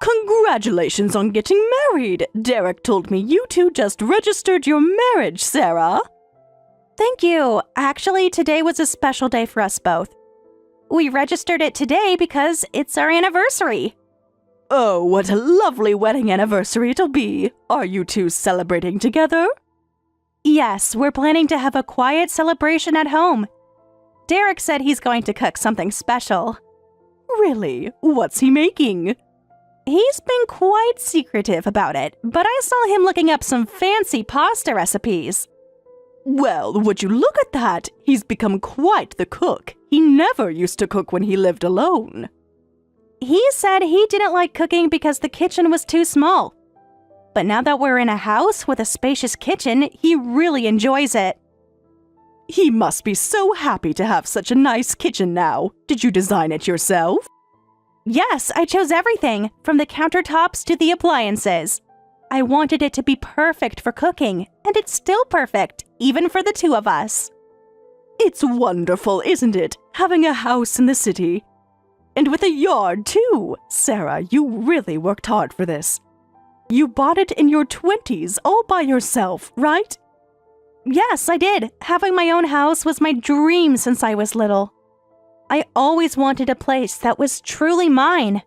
Congratulations on getting married! Derek told me you two just registered your marriage, Sarah. Thank you. Actually, today was a special day for us both. We registered it today because it's our anniversary. Oh, what a lovely wedding anniversary it'll be. Are you two celebrating together? Yes, we're planning to have a quiet celebration at home. Derek said he's going to cook something special. Really? What's he making? He's been quite secretive about it, but I saw him looking up some fancy pasta recipes. Well, would you look at that? He's become quite the cook. He never used to cook when he lived alone. He said he didn't like cooking because the kitchen was too small. But now that we're in a house with a spacious kitchen, he really enjoys it. He must be so happy to have such a nice kitchen now. Did you design it yourself? Yes, I chose everything, from the countertops to the appliances. I wanted it to be perfect for cooking, and it's still perfect, even for the two of us. It's wonderful, isn't it, having a house in the city? And with a yard, too. Sarah, you really worked hard for this. You bought it in your 20s all by yourself, right? Yes, I did. Having my own house was my dream since I was little. I always wanted a place that was truly mine.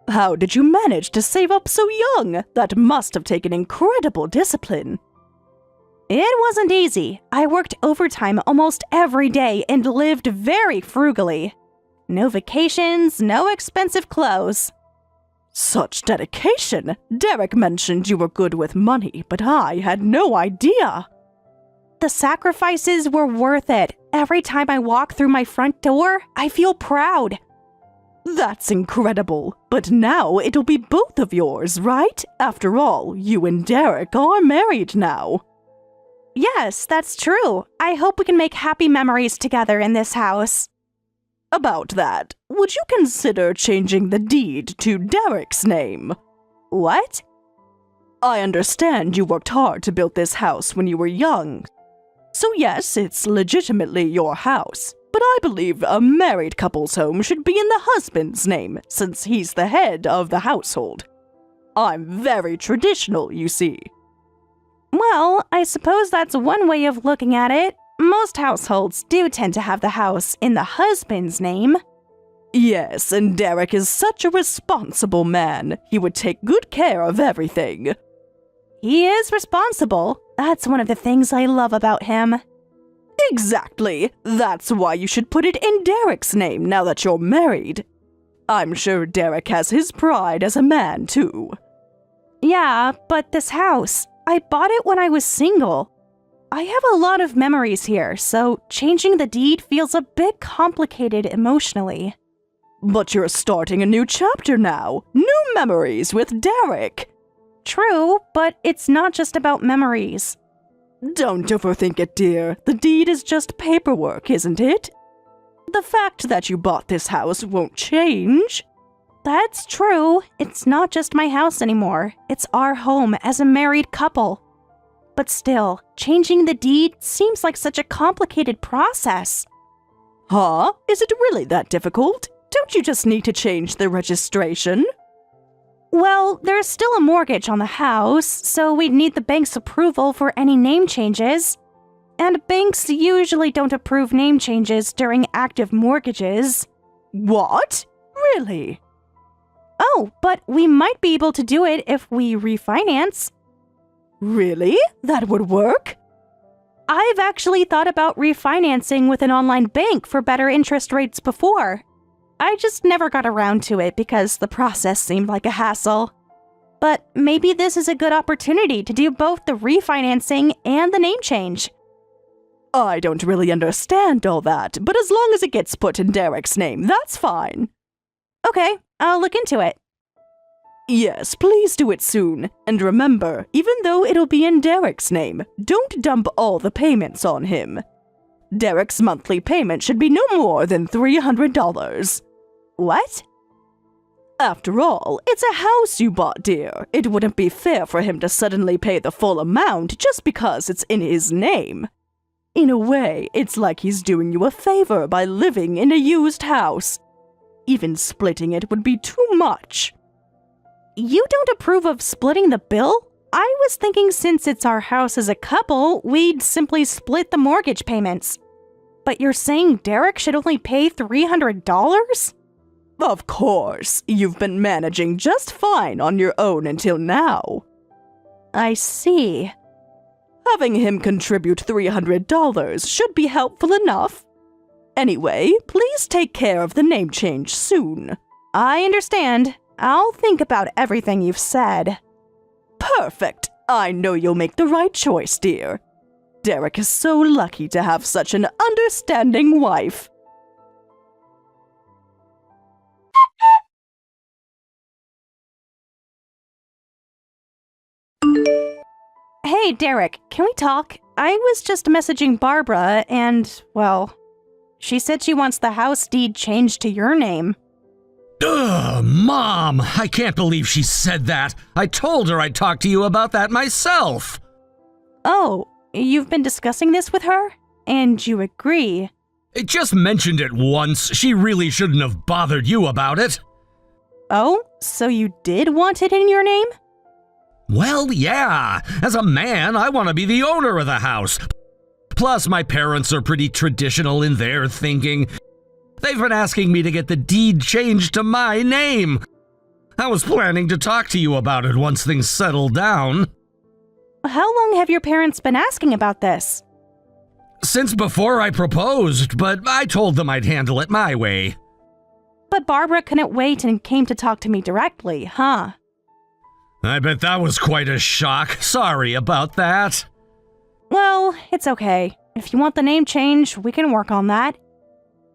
How did you manage to save up so young? That must have taken incredible discipline. It wasn't easy. I worked overtime almost every day and lived very frugally. No vacations, no expensive clothes. Such dedication! Derek mentioned you were good with money, but I had no idea. The sacrifices were worth it. Every time I walk through my front door, I feel proud. That's incredible. But now it'll be both of yours, right? After all, you and Derek are married now. Yes, that's true. I hope we can make happy memories together in this house. About that, would you consider changing the deed to Derek's name? What? I understand you worked hard to build this house when you were young. So yes, it's legitimately your house. But I believe a married couple's home should be in the husband's name, since he's the head of the household. I'm very traditional, you see. Well, I suppose that's one way of looking at it. Most households do tend to have the house in the husband's name. Yes, and Derek is such a responsible man. He would take good care of everything. He is responsible. That's one of the things I love about him. Exactly. That's why you should put it in Derek's name now that you're married. I'm sure Derek has his pride as a man, too. Yeah, but this house, I bought it when I was single. I have a lot of memories here, so changing the deed feels a bit complicated emotionally. But you're starting a new chapter now. New memories with Derek. True, but it's not just about memories. Don't overthink it, dear. The deed is just paperwork, isn't it? The fact that you bought this house won't change. That's true. It's not just my house anymore. It's our home as a married couple. But still, changing the deed seems like such a complicated process. Huh? Is it really that difficult? Don't you just need to change the registration? Well, there's still a mortgage on the house, so we'd need the bank's approval for any name changes. And banks usually don't approve name changes during active mortgages. What? Really? Oh, but we might be able to do it if we refinance. Really? That would work? I've actually thought about refinancing with an online bank for better interest rates before. I just never got around to it because the process seemed like a hassle. But maybe this is a good opportunity to do both the refinancing and the name change. I don't really understand all that, but as long as it gets put in Derek's name, that's fine. Okay, I'll look into it. Yes, please do it soon. And remember, even though it'll be in Derek's name, don't dump all the payments on him. Derek's monthly payment should be no more than $300. What? After all, it's a house you bought, dear. It wouldn't be fair for him to suddenly pay the full amount just because it's in his name. In a way, it's like he's doing you a favor by living in a used house. Even splitting it would be too much. you don't approve of splitting the bill? I was thinking since it's our house as a couple, we'd simply split the mortgage payments. But you're saying Derek should only pay $300? Of course, you've been managing just fine on your own until now. I see. Having him contribute $300 should be helpful enough. Anyway, please take care of the name change soon. I understand. I'll think about everything you've said. Perfect. I know you'll make the right choice, dear. Derek is so lucky to have such an understanding wife. Hey, Derek, can we talk? I was just messaging Barbara and, well, she said she wants the house deed changed to your name. Ugh, Mom! I can't believe she said that. I told her I'd talk to you about that myself. Oh, you've been discussing this with her? And you agree? It just mentioned it once. She really shouldn't have bothered you about it. Oh, so you did want it in your name? Well, yeah. As a man, I want to be the owner of the house. Plus, my parents are pretty traditional in their thinking. They've been asking me to get the deed changed to my name. I was planning to talk to you about it once things settle down. How long have your parents been asking about this? Since before I proposed, but I told them I'd handle it my way. But Barbara couldn't wait and came to talk to me directly, huh? I bet that was quite a shock. Sorry about that. Well, it's okay. If you want the name change, we can work on that.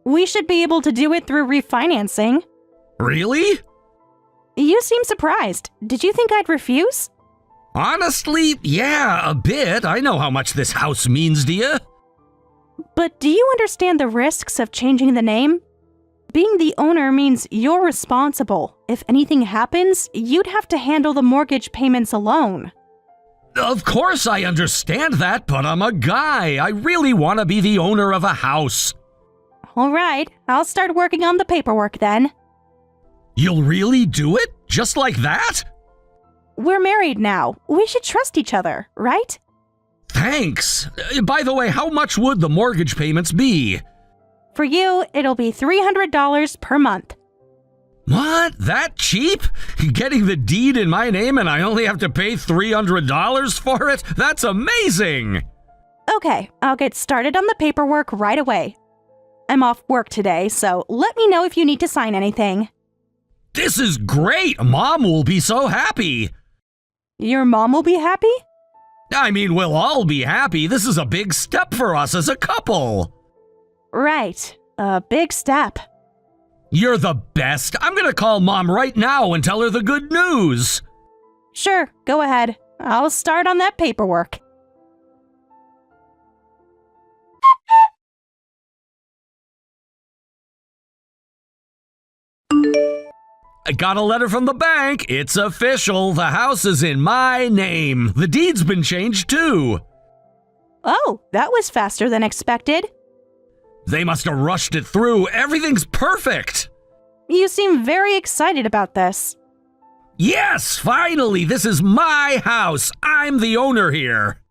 We should be able to do it through refinancing. Really? You seem surprised. Did you think I'd refuse? Honestly, yeah, a bit. I know how much this house means to you. But do you understand the risks of changing the name? Being the owner means you're responsible. If anything happens, you'd have to handle the mortgage payments alone. Of course I understand that, but I'm a guy. I really want to be the owner of a house. All right, I'll start working on the paperwork then. You'll really do it? Just like that? We're married now. We should trust each other, right? Thanks. By the way, how much would the mortgage payments be? For you, it'll be $300 per month. What? That cheap? Getting the deed in my name and I only have to pay $300 for it? That's amazing! Okay, I'll get started on the paperwork right away. I'm off work today, so let me know if you need to sign anything. This is great! Mom will be so happy! Your mom will be happy? I mean, we'll all be happy. This is a big step for us as a couple. Right, a big step. You're the best. I'm gonna call Mom right now and tell her the good news. Sure, go ahead. I'll start on that paperwork. I got a letter from the bank. It's official. The house is in my name. The deed's been changed too. Oh, that was faster than expected. They must have rushed it through. Everything's perfect. You seem very excited about this. Yes, finally, this is my house. I'm the owner here.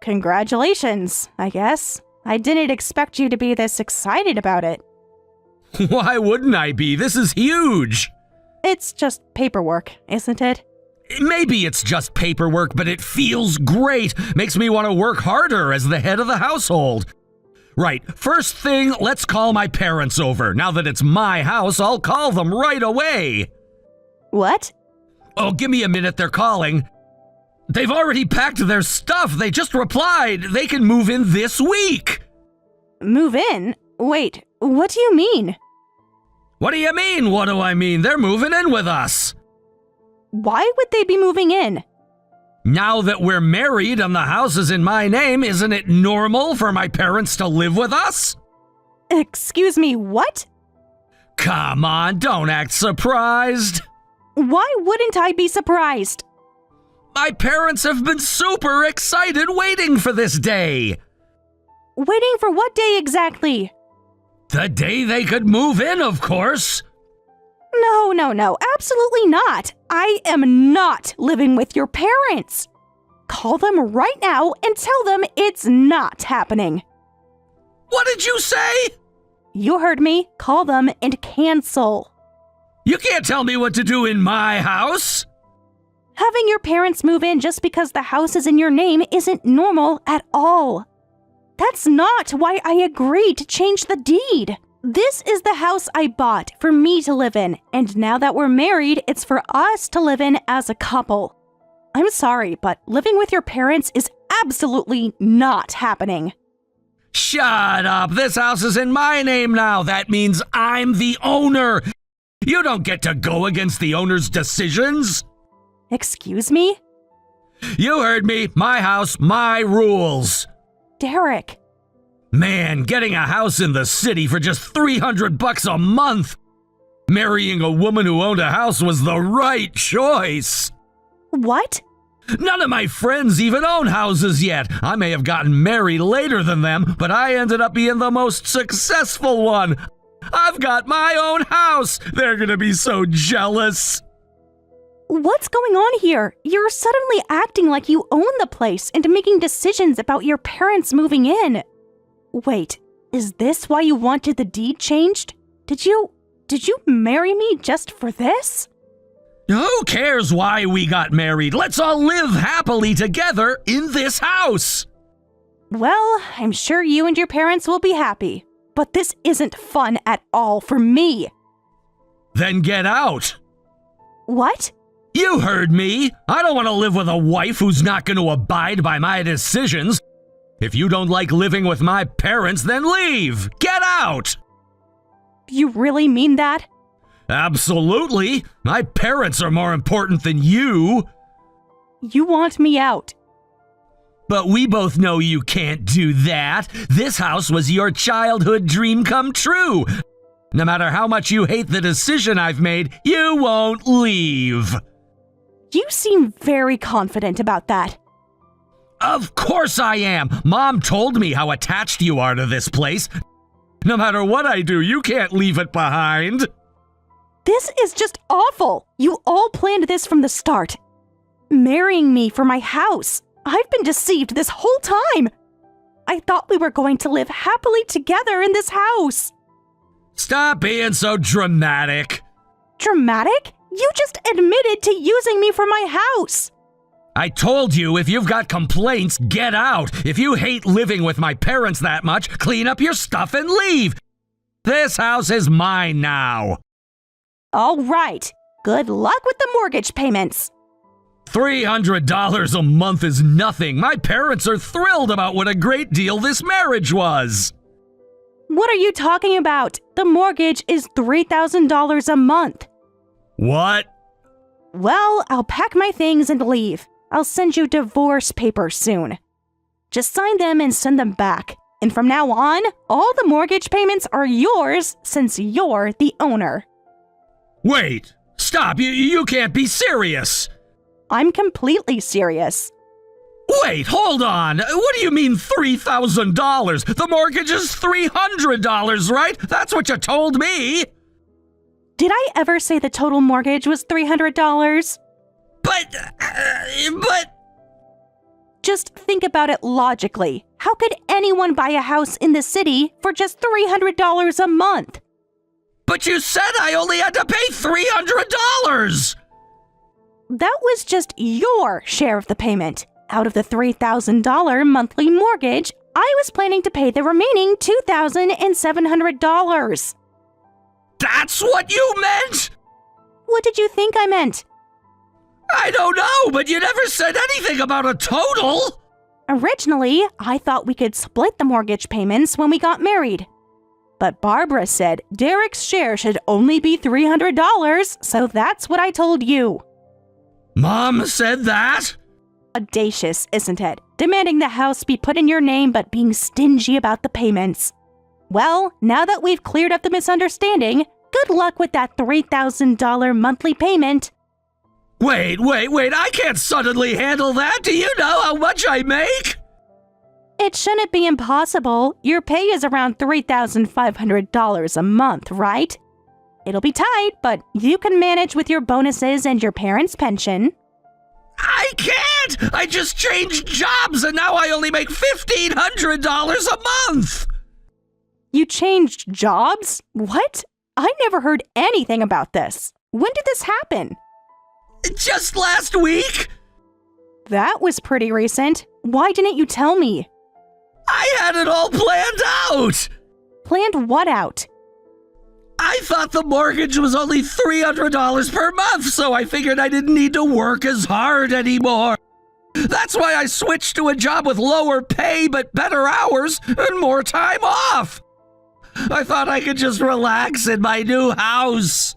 Congratulations, I guess. I didn't expect you to be this excited about it. Why wouldn't I be? This is huge. It's just paperwork, isn't it? Maybe it's just paperwork, but it feels great. Makes me want to work harder as the head of the household. Right, first thing, let's call my parents over. Now that it's my house, I'll call them right away. What? Oh, give me a minute, they're calling. They've already packed their stuff. They just replied. They can move in this week. Move in? Wait, what do you mean? What do you mean, what do I mean? They're moving in with us. Why would they be moving in? Now that we're married and the house is in my name, isn't it normal for my parents to live with us? Excuse me, what? Come on, don't act surprised. Why wouldn't I be surprised? My parents have been super excited waiting for this day. Waiting for what day exactly? The day they could move in, of course. No, absolutely not. I am not living with your parents. Call them right now and tell them it's not happening. What did you say? You heard me. Call them and cancel. You can't tell me what to do in my house. Having your parents move in just because the house is in your name isn't normal at all. That's not why I agreed to change the deed. This is the house I bought for me to live in, and now that we're married, it's for us to live in as a couple. I'm sorry, but living with your parents is absolutely not happening. Shut up. This house is in my name now. That means I'm the owner. You don't get to go against the owner's decisions. Excuse me? You heard me. My house, my rules. Derek. Man, getting a house in the city for just $300 a month. Marrying a woman who owned a house was the right choice. What? None of my friends even own houses yet. I may have gotten married later than them, but I ended up being the most successful one. I've got my own house. They're gonna be so jealous. What's going on here? You're suddenly acting like you own the place and making decisions about your parents moving in. Wait, is this why you wanted the deed changed? Did you marry me just for this? Who cares why we got married? Let's all live happily together in this house. Well, I'm sure you and your parents will be happy, but this isn't fun at all for me. Then get out. What? You heard me. I don't want to live with a wife who's not going to abide by my decisions. If you don't like living with my parents, then leave. Get out. You really mean that? Absolutely. My parents are more important than you. You want me out? But we both know you can't do that. This house was your childhood dream come true. No matter how much you hate the decision I've made, you won't leave. You seem very confident about that. Of course I am. Mom told me how attached you are to this place. No matter what I do, you can't leave it behind. This is just awful. You all planned this from the start. Marrying me for my house. I've been deceived this whole time. I thought we were going to live happily together in this house. Stop being so dramatic. Dramatic? You just admitted to using me for my house. I told you, if you've got complaints, get out. If you hate living with my parents that much, clean up your stuff and leave. This house is mine now. All right. Good luck with the mortgage payments. $300 a month is nothing. My parents are thrilled about what a great deal this marriage was. What are you talking about? The mortgage is $3,000 a month. What? Well, I'll pack my things and leave. I'll send you divorce papers soon. Just sign them and send them back. And from now on, all the mortgage payments are yours since you're the owner. Wait, stop. You can't be serious. I'm completely serious. Wait, hold on. What do you mean $3,000? The mortgage is $300, right? That's what you told me. Did I ever say the total mortgage was $300? But... Just think about it logically. How could anyone buy a house in the city for just $300 a month? But you said I only had to pay $300! That was just your share of the payment. Out of the $3,000 monthly mortgage, I was planning to pay the remaining $2,700. That's what you meant? What did you think I meant? I don't know, but you never said anything about a total. Originally, I thought we could split the mortgage payments when we got married. But Barbara said Derek's share should only be $300, so that's what I told you. Mom said that? Audacious, isn't it? Demanding the house be put in your name but being stingy about the payments. Well, now that we've cleared up the misunderstanding, good luck with that $3,000 monthly payment. Wait, I can't suddenly handle that. Do you know how much I make? It shouldn't be impossible. Your pay is around $3,500 a month, right? It'll be tight, but you can manage with your bonuses and your parents' pension. I can't! I just changed jobs and now I only make $1,500 a month! You changed jobs? What? I never heard anything about this. When did this happen? Just last week? That was pretty recent. Why didn't you tell me? I had it all planned out! Planned what out? I thought the mortgage was only $300 per month, so I figured I didn't need to work as hard anymore. That's why I switched to a job with lower pay but better hours and more time off. I thought I could just relax in my new house.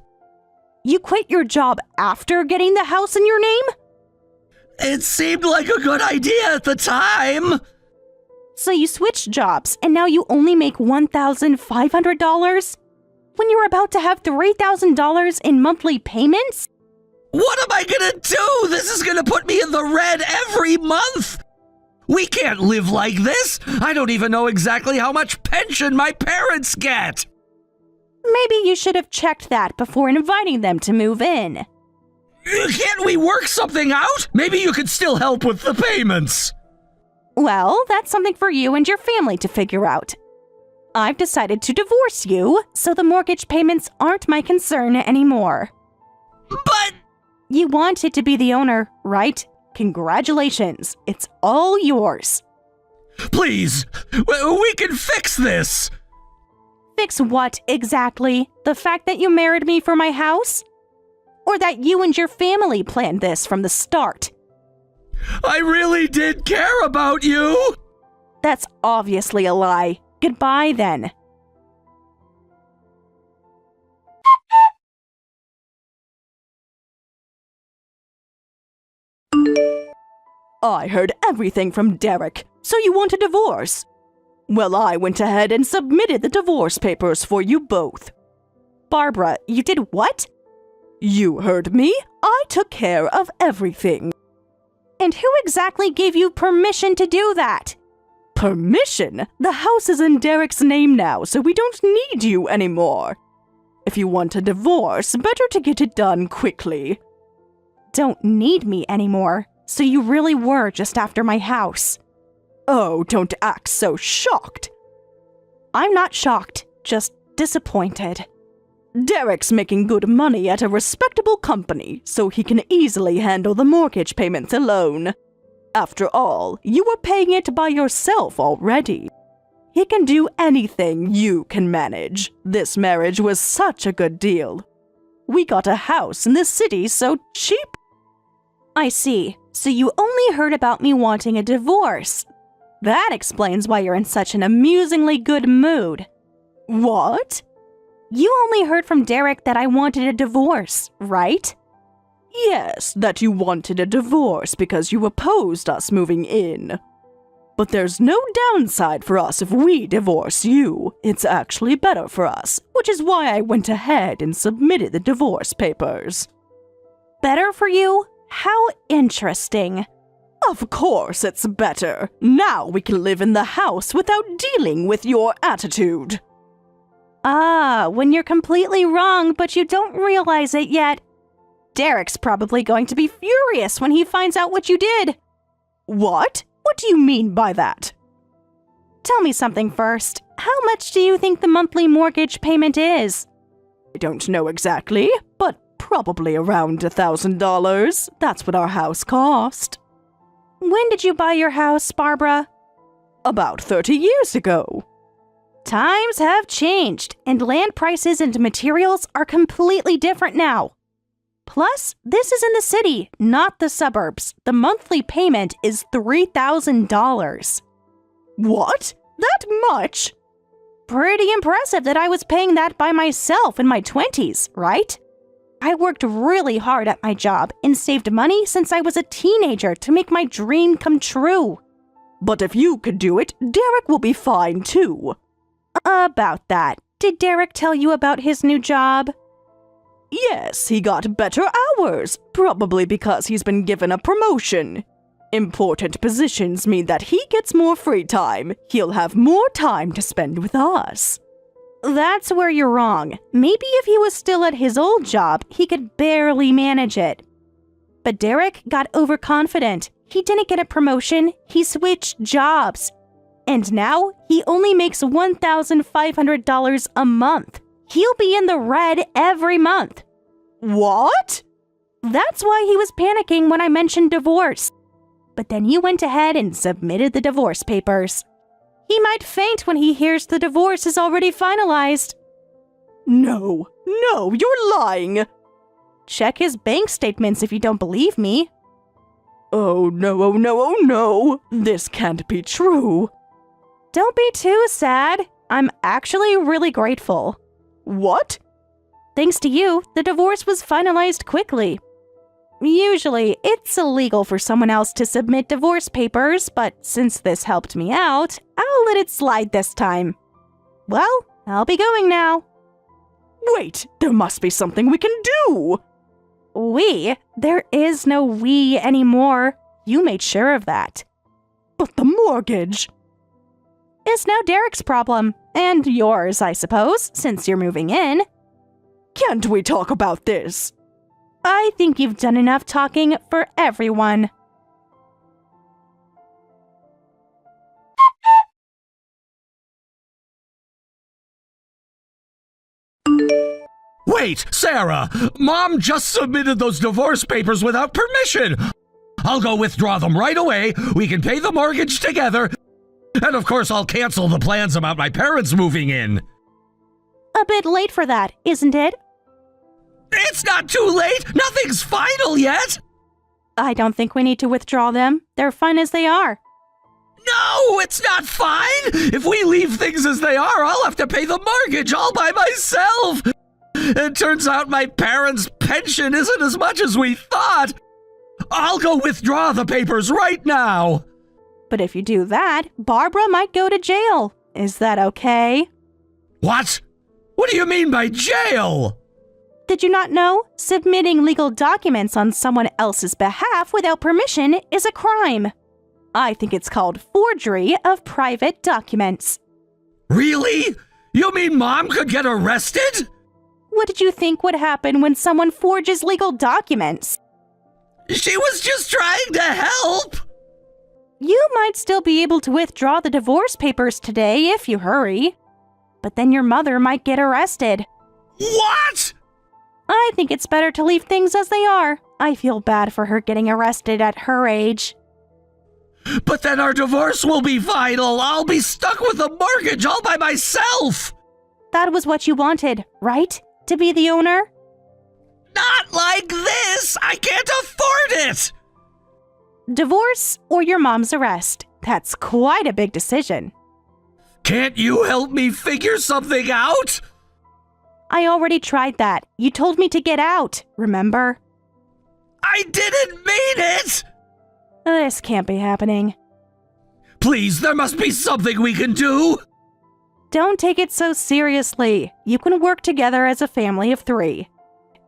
You quit your job after getting the house in your name? It seemed like a good idea at the time. So you switched jobs and now you only make $1,500? When you're about to have $3,000 in monthly payments? What am I gonna do? This is gonna put me in the red every month. We can't live like this. I don't even know exactly how much pension my parents get. Maybe you should have checked that before inviting them to move in. Can't we work something out? Maybe you could still help with the payments. Well, that's something for you and your family to figure out. I've decided to divorce you, so the mortgage payments aren't my concern anymore. But You wanted to be the owner, right? Congratulations, it's all yours. please, we can fix this. Fix what exactly? The fact that you married me for my house? Or that you and your family planned this from the start? I really did care about you. That's obviously a lie. Goodbye then. I heard everything from Derek. So you want a divorce? Well, I went ahead and submitted the divorce papers for you both. Barbara, you did what? You heard me. I took care of everything. And who exactly gave you permission to do that? Permission? The house is in Derek's name now, so we don't need you anymore. If you want a divorce, better to get it done quickly. Don't need me anymore. So you really were just after my house. Oh, don't act so shocked. I'm not shocked, just disappointed. Derek's making good money at a respectable company, so he can easily handle the mortgage payments alone. After all, you were paying it by yourself already. He can do anything you can manage. This marriage was such a good deal. We got a house in the city so cheap. I see. So you only heard about me wanting a divorce. That explains why you're in such an amusingly good mood. What? You only heard from Derek that I wanted a divorce, right? Yes, that you wanted a divorce because you opposed us moving in. But there's no downside for us if we divorce you. It's actually better for us, which is why I went ahead and submitted the divorce papers. Better for you? How interesting. Of course it's better. Now we can live in the house without dealing with your attitude. Ah, when you're completely wrong, but you don't realize it yet. Derek's probably going to be furious when he finds out what you did. What? What do you mean by that? Tell me something first. How much do you think the monthly mortgage payment is? I don't know exactly, but probably around $1,000. That's what our house cost. When did you buy your house, Barbara? About 30 years ago. Times have changed, and land prices and materials are completely different now. Plus, this is in the city, not the suburbs. The monthly payment is $3,000. What? That much? Pretty impressive that I was paying that by myself in my 20s, right? I worked really hard at my job and saved money since I was a teenager to make my dream come true. But if you could do it, Derek will be fine too. About that, did Derek tell you about his new job? Yes, he got better hours, probably because he's been given a promotion. Important positions mean that he gets more free time. He'll have more time to spend with us. That's where you're wrong. Maybe if he was still at his old job, he could barely manage it. But Derek got overconfident. He didn't get a promotion, he switched jobs. And now he only makes $1,500 a month. He'll be in the red every month. What? That's why he was panicking when I mentioned divorce. But then you went ahead and submitted the divorce papers. He might faint when he hears the divorce is already finalized. No, you're lying. Check his bank statements if you don't believe me. Oh no. This can't be true. Don't be too sad. I'm actually really grateful. What? Thanks to you, the divorce was finalized quickly. Usually, it's illegal for someone else to submit divorce papers, but since this helped me out, I'll let it slide this time. Well, I'll be going now. Wait, there must be something we can do. We? There is no we anymore. You made sure of that. But the mortgage. It's now Derek's problem. And yours, I suppose, since you're moving in. Can't we talk about this? I think you've done enough talking for everyone. Wait, Sarah! Mom just submitted those divorce papers without permission! I'll go withdraw them right away, we can pay the mortgage together, and of course I'll cancel the plans about my parents moving in. A bit late for that, isn't it? It's not too late! Nothing's final yet! I don't think we need to withdraw them. They're fine as they are. No, it's not fine! If we leave things as they are, I'll have to pay the mortgage all by myself! It turns out my parents' pension isn't as much as we thought! I'll go withdraw the papers right now! But if you do that, Barbara might go to jail. Is that okay? What? What do you mean by jail? Did you not know? Submitting legal documents on someone else's behalf without permission is a crime. I think it's called forgery of private documents. Really? You mean Mom could get arrested? What did you think would happen when someone forges legal documents? She was just trying to help! You might still be able to withdraw the divorce papers today if you hurry. But then your mother might get arrested. What? I think it's better to leave things as they are. I feel bad for her getting arrested at her age. But then our divorce will be final. I'll be stuck with a mortgage all by myself. That was what you wanted, right? To be the owner? Not like this! I can't afford it! Divorce or your mom's arrest? That's quite a big decision. Can't you help me figure something out? I already tried that. You told me to get out, remember? I didn't mean it! This can't be happening. Please, there must be something we can do! Don't take it so seriously. You can work together as a family of 3.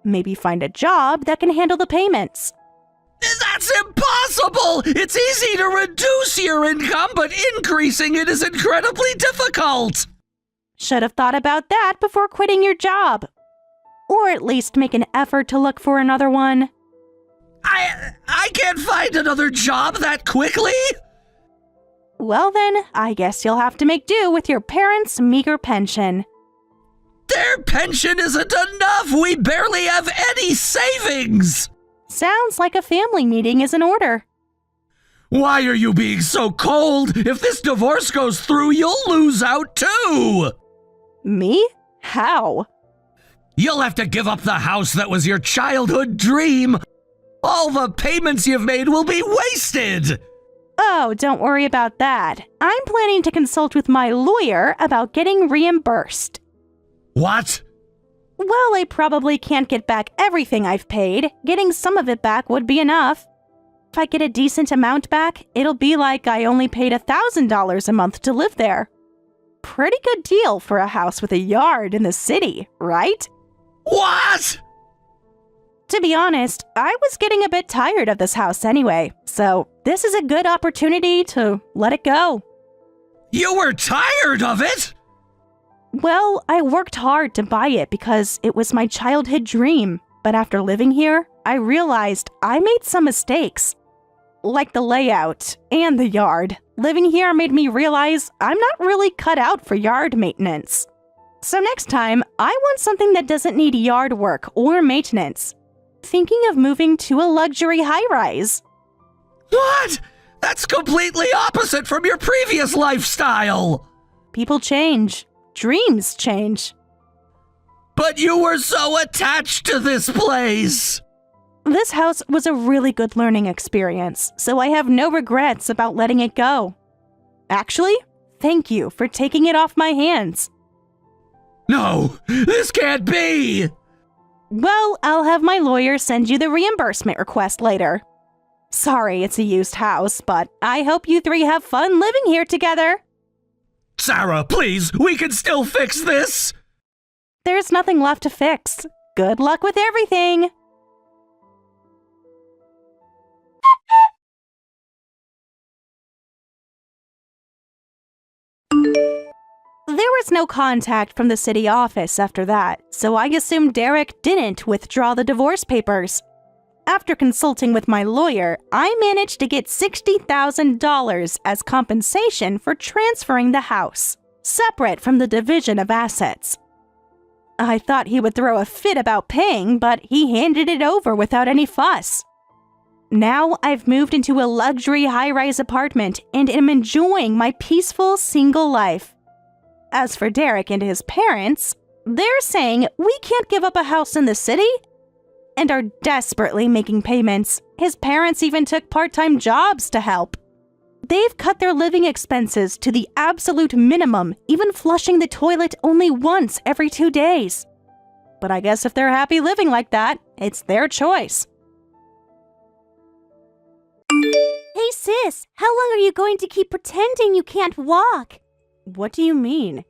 Maybe find a job that can handle the payments. That's impossible! It's easy to reduce your income, but increasing it is incredibly difficult! Should have thought about that before quitting your job. Or at least make an effort to look for another one. I can't find another job that quickly? Well then, I guess you'll have to make do with your parents' meager pension. Their pension isn't enough! We barely have any savings! Sounds like a family meeting is in order. Why are you being so cold? If this divorce goes through, you'll lose out too! Me? How? You'll have to give up the house that was your childhood dream! All the payments you've made will be wasted! Oh, don't worry about that. I'm planning to consult with my lawyer about getting reimbursed. What? Well, I probably can't get back everything I've paid. Getting some of it back would be enough. If I get a decent amount back, it'll be like I only paid $1,000 a month to live there. Pretty good deal for a house with a yard in the city, right? What? To be honest, I was getting a bit tired of this house anyway, so this is a good opportunity to let it go. You were tired of it? Well, I worked hard to buy it because it was my childhood dream. But after living here, I realized I made some mistakes. Like the layout and the yard. Living here made me realize I'm not really cut out for yard maintenance. So next time, I want something that doesn't need yard work or maintenance. Thinking of moving to a luxury high-rise. What? That's completely opposite from your previous lifestyle! People change. Dreams change. But you were so attached to this place! This house was a really good learning experience, so I have no regrets about letting it go. Actually, thank you for taking it off my hands. No, this can't be! Well, I'll have my lawyer send you the reimbursement request later. Sorry it's a used house, but I hope you three have fun living here together. Sarah, please, we can still fix this! There's nothing left to fix. Good luck with everything. There was no contact from the city office after that, so I assumed Derek didn't withdraw the divorce papers. After consulting with my lawyer, I managed to get $60,000 as compensation for transferring the house, separate from the division of assets. I thought he would throw a fit about paying, but he handed it over without any fuss. Now I've moved into a luxury high-rise apartment and am enjoying my peaceful single life. As for Derek and his parents, they're saying we can't give up a house in the city and are desperately making payments. His parents even took part-time jobs to help. They've cut their living expenses to the absolute minimum, even flushing the toilet only once every 2 days. But I guess if they're happy living like that, it's their choice. Hey sis, how long are you going to keep pretending you can't walk? What do you mean?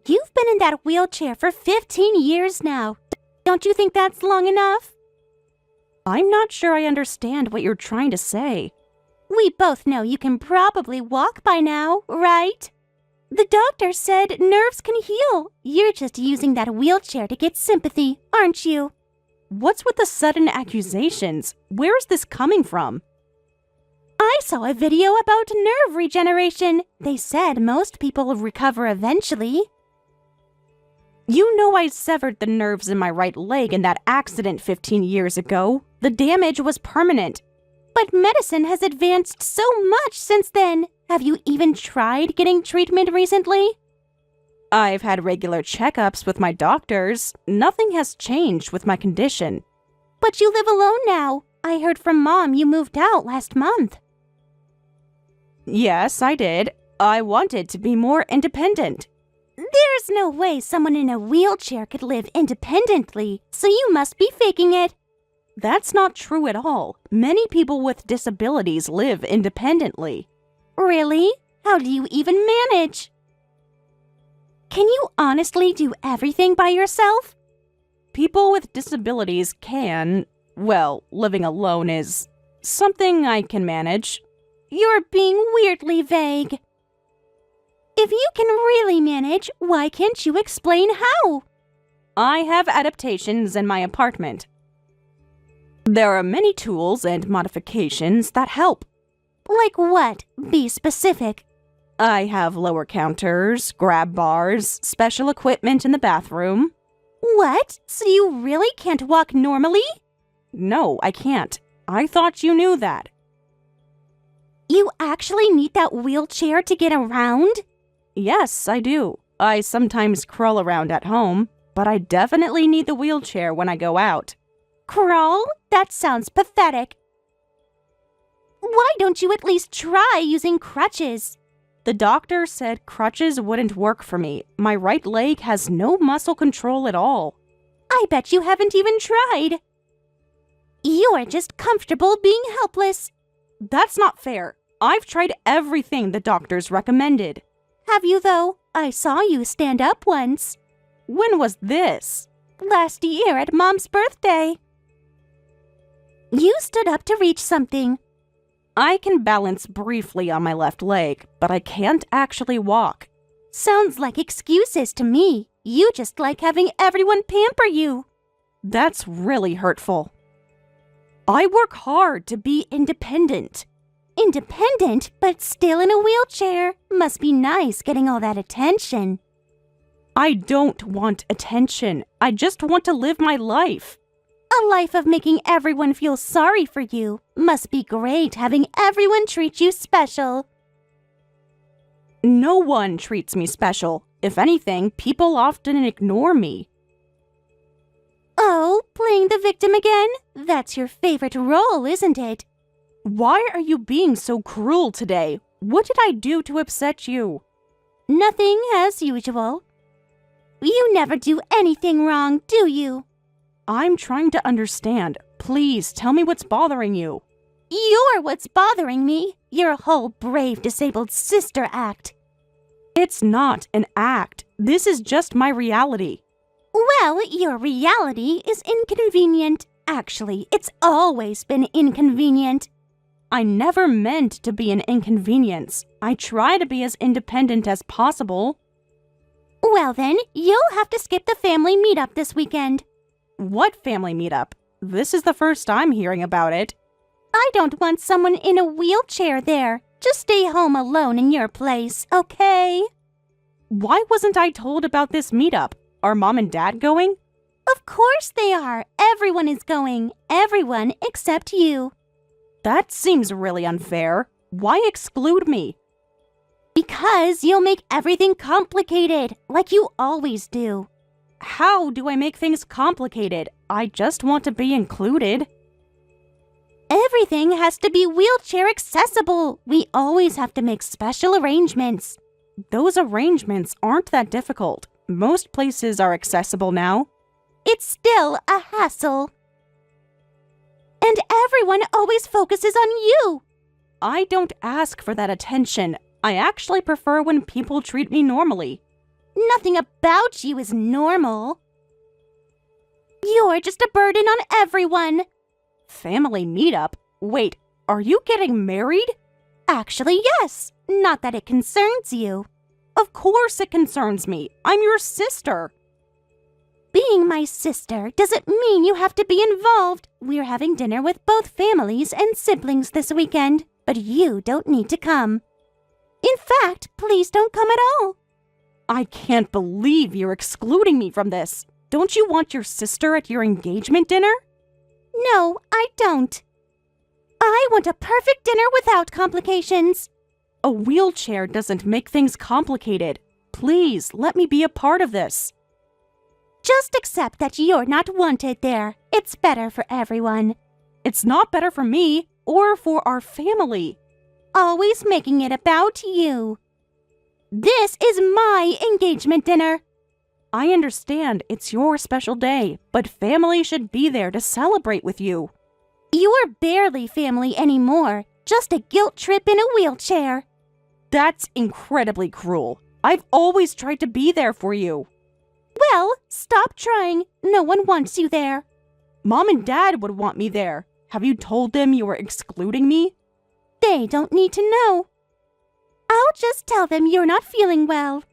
You've been in that wheelchair for 15 years now. Don't you think that's long enough? I'm not sure I understand what you're trying to say. We both know you can probably walk by now, right? The doctor said nerves can heal. You're just using that wheelchair to get sympathy, aren't you? What's with the sudden accusations? Where is this coming from? I saw a video about nerve regeneration. They said most people recover eventually. You know I severed the nerves in my right leg in that accident 15 years ago. The damage was permanent. But medicine has advanced so much since then. Have you even tried getting treatment recently? I've had regular checkups with my doctors. Nothing has changed with my condition. But you live alone now. I heard from Mom you moved out last month. Yes, I did. I wanted to be more independent. There's no way someone in a wheelchair could live independently, so you must be faking it. That's not true at all. Many people with disabilities live independently. Really? How do you even manage? Can you honestly do everything by yourself? People with disabilities can, well, living alone is something I can manage. You're being weirdly vague. If you can really manage, why can't you explain how? I have adaptations in my apartment. There are many tools and modifications that help. Like what? Be specific. I have lower counters, grab bars, special equipment in the bathroom. What? So you really can't walk normally? No, I can't. I thought you knew that. You actually need that wheelchair to get around? Yes, I do. I sometimes crawl around at home, but I definitely need the wheelchair when I go out. Crawl? That sounds pathetic. Why don't you at least try using crutches? The doctor said crutches wouldn't work for me. My right leg has no muscle control at all. I bet you haven't even tried. You are just comfortable being helpless. That's not fair. I've tried everything the doctors recommended. Have you, though? I saw you stand up once. When was this? Last year at Mom's birthday. You stood up to reach something. I can balance briefly on my left leg, but I can't actually walk. Sounds like excuses to me. You just like having everyone pamper you. That's really hurtful. I work hard to be independent. Independent, but still in a wheelchair. Must be nice getting all that attention. I don't want attention. I just want to live my life. A life of making everyone feel sorry for you. Must be great having everyone treat you special. No one treats me special. If anything, people often ignore me. Oh, playing the victim again? That's your favorite role, isn't it? Why are you being so cruel today? What did I do to upset you? Nothing as usual. You never do anything wrong, do you? I'm trying to understand. Please tell me what's bothering you. You're what's bothering me. Your whole brave disabled sister act. It's not an act. This is just my reality. Well, your reality is inconvenient. Actually, it's always been inconvenient. I never meant to be an inconvenience. I try to be as independent as possible. Well then, you'll have to skip the family meetup this weekend. What family meetup? This is the first I'm hearing about it. I don't want someone in a wheelchair there. Just stay home alone in your place, okay? Why wasn't I told about this meetup? Are Mom and Dad going? Of course they are. Everyone is going. Everyone except you. That seems really unfair. Why exclude me? Because you'll make everything complicated, like you always do. How do I make things complicated? I just want to be included. Everything has to be wheelchair accessible. We always have to make special arrangements. Those arrangements aren't that difficult. Most places are accessible now. It's still a hassle. And everyone always focuses on you. I don't ask for that attention. I actually prefer when people treat me normally. Nothing about you is normal. You're just a burden on everyone. Family meetup? Wait, are you getting married? Actually, yes. Not that it concerns you. Of course it concerns me. I'm your sister. Being my sister doesn't mean you have to be involved. We're having dinner with both families and siblings this weekend, but you don't need to come. In fact, please don't come at all. I can't believe you're excluding me from this. Don't you want your sister at your engagement dinner? No, I don't. I want a perfect dinner without complications. A wheelchair doesn't make things complicated. Please, let me be a part of this. Just accept that you're not wanted there. It's better for everyone. It's not better for me or for our family. Always making it about you. This is my engagement dinner. I understand it's your special day, but family should be there to celebrate with you. You're barely family anymore. Just a guilt trip in a wheelchair. That's incredibly cruel. I've always tried to be there for you. Well, stop trying. No one wants you there. Mom and Dad would want me there. Have you told them you were excluding me? They don't need to know. I'll just tell them you're not feeling well.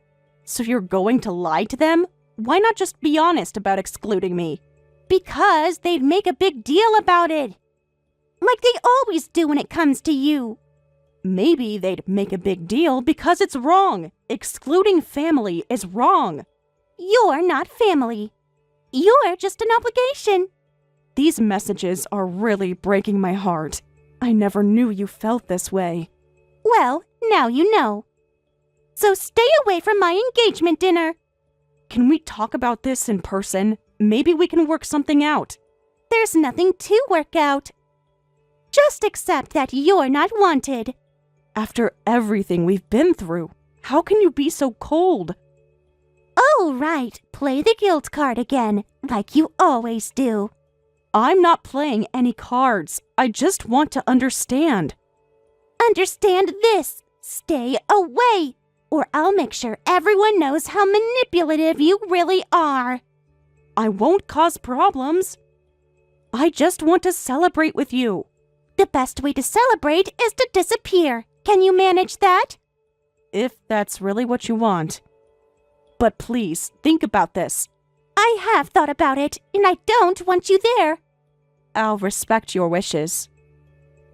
So you're going to lie to them? Why not just be honest about excluding me? Because they'd make a big deal about it. Like they always do when it comes to you. Maybe they'd make a big deal because it's wrong. Excluding family is wrong. You're not family. You're just an obligation. These messages are really breaking my heart. I never knew you felt this way. Well, now you know. So stay away from my engagement dinner. Can we talk about this in person? Maybe we can work something out. There's nothing to work out. Just accept that you're not wanted. After everything we've been through, how can you be so cold? Oh, right. Play the guilt card again, like you always do. I'm not playing any cards. I just want to understand. Understand this. Stay away, or I'll make sure everyone knows how manipulative you really are. I won't cause problems. I just want to celebrate with you. The best way to celebrate is to disappear. Can you manage that? If that's really what you want. But please, think about this. I have thought about it, and I don't want you there. I'll respect your wishes.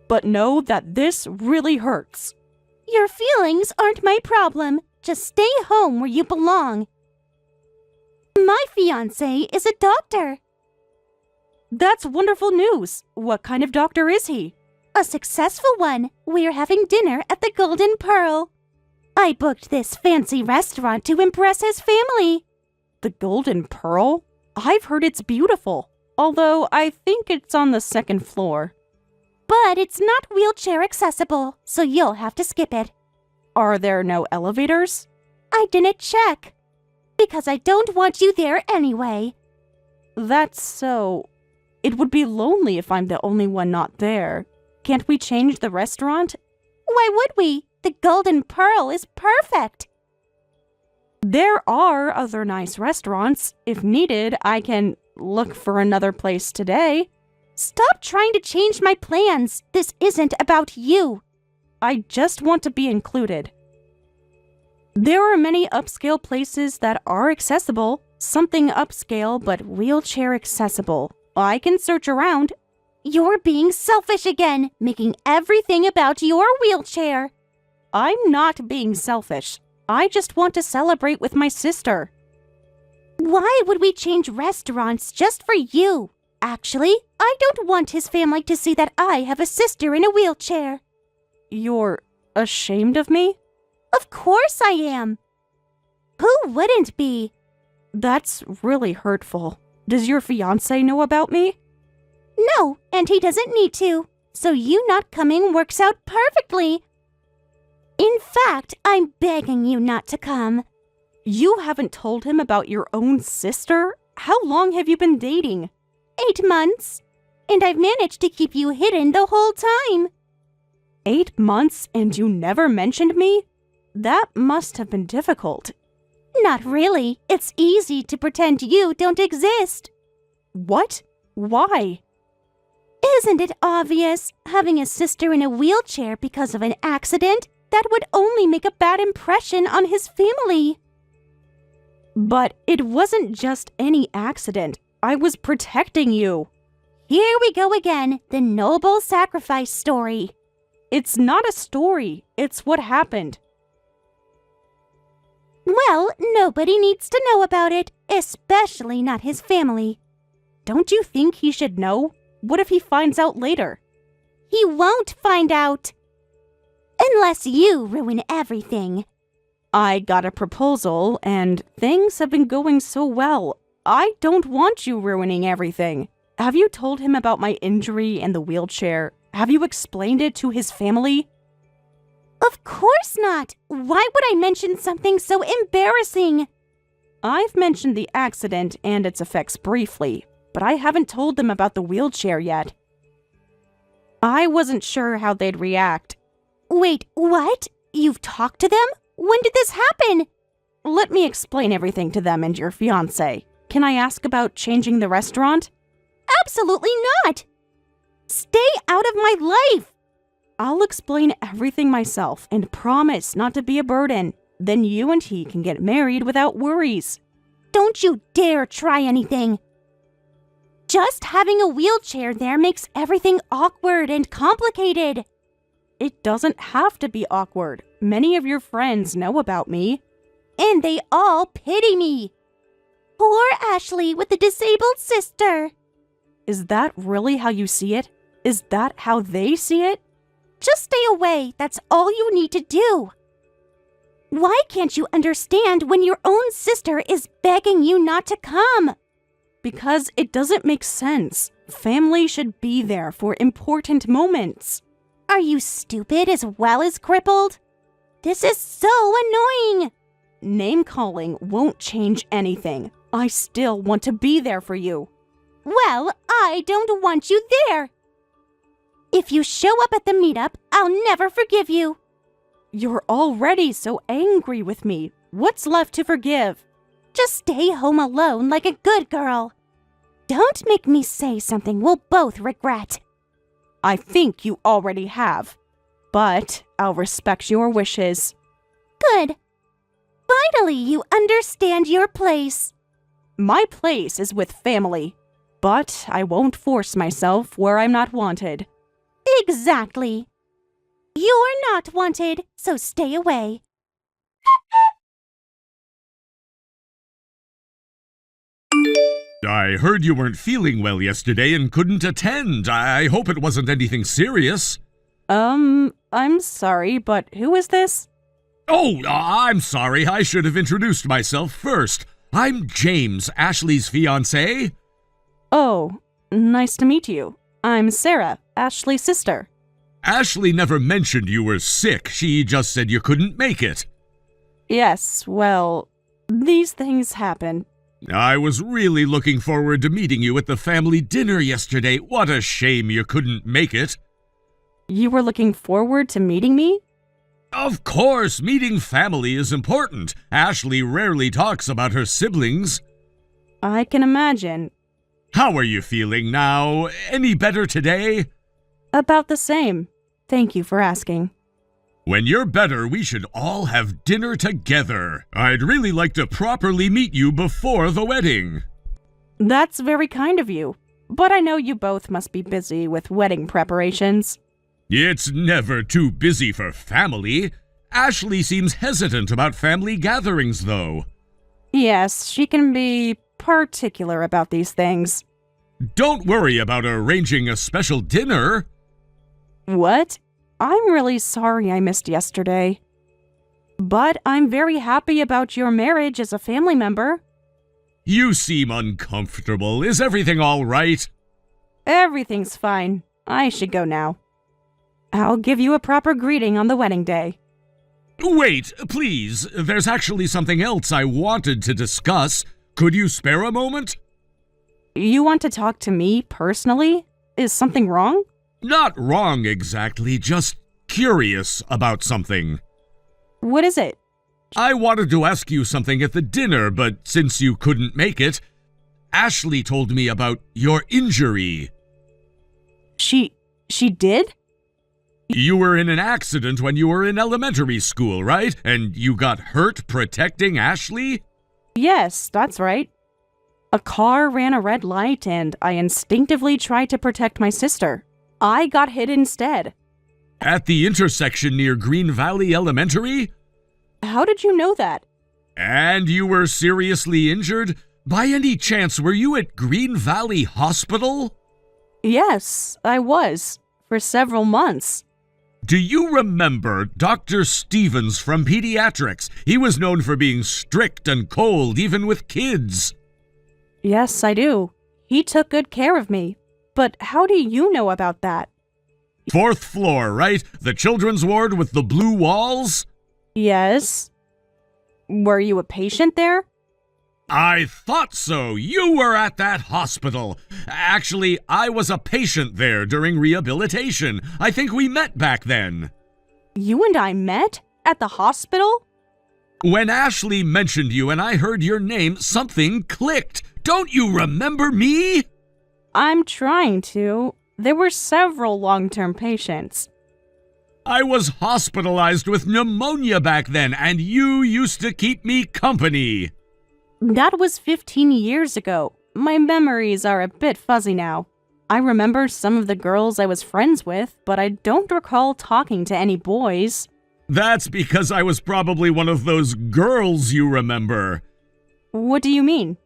But know that this really hurts. Your feelings aren't my problem. Just stay home where you belong. My fiancé is a doctor. That's wonderful news. What kind of doctor is he? A successful one. We're having dinner at the Golden Pearl. I booked this fancy restaurant to impress his family. The Golden Pearl? I've heard it's beautiful, although I think it's on the second floor. But it's not wheelchair accessible, so you'll have to skip it. Are there no elevators? I didn't check. Because I don't want you there anyway. That's so... It would be lonely if I'm the only one not there. Can't we change the restaurant? Why would we? The Golden Pearl is perfect. There are other nice restaurants. If needed, I can look for another place today. Stop trying to change my plans. This isn't about you. I just want to be included. There are many upscale places that are accessible. Something upscale but wheelchair accessible. I can search around. You're being selfish again, making everything about your wheelchair. I'm not being selfish. I just want to celebrate with my sister. Why would we change restaurants just for you? Actually, I don't want his family to see that I have a sister in a wheelchair. You're ashamed of me? Of course I am. Who wouldn't be? That's really hurtful. Does your fiancé know about me? No, and he doesn't need to. So you not coming works out perfectly. In fact, I'm begging you not to come. You haven't told him about your own sister? How long have you been dating? 8 months. And I've managed to keep you hidden the whole time. 8 months and you never mentioned me? That must have been difficult. Not really. It's easy to pretend you don't exist. What? Why? Isn't it obvious? Having a sister in a wheelchair because of an accident, that would only make a bad impression on his family. But it wasn't just any accident. I was protecting you. Here we go again, the noble sacrifice story. It's not a story. It's what happened. Well, nobody needs to know about it, especially not his family. Don't you think he should know? What if he finds out later? He won't find out. Unless you ruin everything. I got a proposal, and things have been going so well. I don't want you ruining everything. Have you told him about my injury and the wheelchair? Have you explained it to his family? Of course not. Why would I mention something so embarrassing? I've mentioned the accident and its effects briefly, but I haven't told them about the wheelchair yet. I wasn't sure how they'd react. Wait, what? You've talked to them? When did this happen? Let me explain everything to them and your fiancé. Can I ask about changing the restaurant? Absolutely not! Stay out of my life! I'll explain everything myself and promise not to be a burden. Then you and he can get married without worries. Don't you dare try anything! Just having a wheelchair there makes everything awkward and complicated. It doesn't have to be awkward. Many of your friends know about me. And they all pity me. Poor Ashley with a disabled sister. Is that really how you see it? Is that how they see it? Just stay away. That's all you need to do. Why can't you understand when your own sister is begging you not to come? Because it doesn't make sense. Family should be there for important moments. Are you stupid as well as crippled? This is so annoying. Name-calling won't change anything. I still want to be there for you. Well, I don't want you there. If you show up at the meetup, I'll never forgive you. You're already so angry with me. What's left to forgive? Just stay home alone like a good girl. Don't make me say something we'll both regret. I think you already have. But I'll respect your wishes. Good. Finally, you understand your place. My place is with family, but I won't force myself where I'm not wanted. Exactly. You're not wanted, so stay away. I heard you weren't feeling well yesterday and couldn't attend. I hope it wasn't anything serious. I'm sorry, but who is this? Oh, I'm sorry. I should have introduced myself first. I'm James, Ashley's fiancé. Oh, nice to meet you. I'm Sarah, Ashley's sister. Ashley never mentioned you were sick. She just said you couldn't make it. Yes, well, these things happen. I was really looking forward to meeting you at the family dinner yesterday. What a shame you couldn't make it. You were looking forward to meeting me? Of course, meeting family is important. Ashley rarely talks about her siblings. I can imagine. How are you feeling now? Any better today? About the same. Thank you for asking. When you're better, we should all have dinner together. I'd really like to properly meet you before the wedding. That's very kind of you, but I know you both must be busy with wedding preparations. It's never too busy for family. Ashley seems hesitant about family gatherings, though. Yes, she can be particular about these things. Don't worry about arranging a special dinner. What? I'm really sorry I missed yesterday. But I'm very happy about your marriage as a family member. You seem uncomfortable. Is everything all right? Everything's fine. I should go now. I'll give you a proper greeting on the wedding day. Wait, please. There's actually something else I wanted to discuss. Could you spare a moment? You want to talk to me personally? Is something wrong? Not wrong exactly, just curious about something. What is it? I wanted to ask you something at the dinner, but since you couldn't make it, Ashley told me about your injury. She did? You were in an accident when you were in elementary school, right? And you got hurt protecting Ashley? Yes, that's right. A car ran a red light and I instinctively tried to protect my sister. I got hit instead. At the intersection near Green Valley Elementary? How did you know that? And you were seriously injured? By any chance, were you at Green Valley Hospital? Yes, I was. For several months. Do you remember Dr. Stevens from Pediatrics? He was known for being strict and cold, even with kids. Yes, I do. He took good care of me. But how do you know about that? 4th floor, right? The children's ward with the blue walls? Yes. Were you a patient there? I thought so. You were at that hospital. Actually, I was a patient there during rehabilitation. I think we met back then. You and I met? At the hospital? When Ashley mentioned you and I heard your name, something clicked. Don't you remember me? I'm trying to. There were several long-term patients. I was hospitalized with pneumonia back then, and you used to keep me company. That was 15 years ago. My memories are a bit fuzzy now. I remember some of the girls I was friends with, but I don't recall talking to any boys. That's because I was probably one of those girls you remember. What do you mean?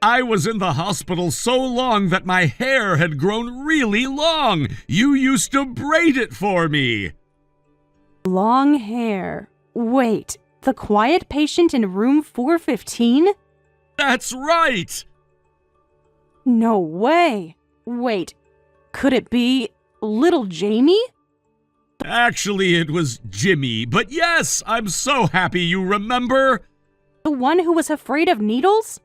I was in the hospital so long that my hair had grown really long. You used to braid it for me. Long hair. Wait, the quiet patient in room 415? That's right. No way. Wait, could it be little Jamie? Actually, it was Jimmy, but yes, I'm so happy you remember. The one who was afraid of needles?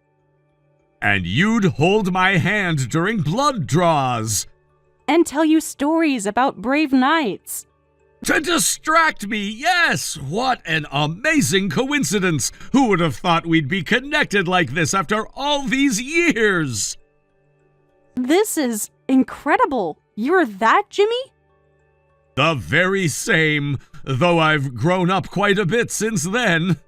And you'd hold my hand during blood draws. And tell you stories about brave knights. To distract me, yes! What an amazing coincidence! Who would have thought we'd be connected like this after all these years? This is incredible. You're that Jimmy? The very same, though I've grown up quite a bit since then.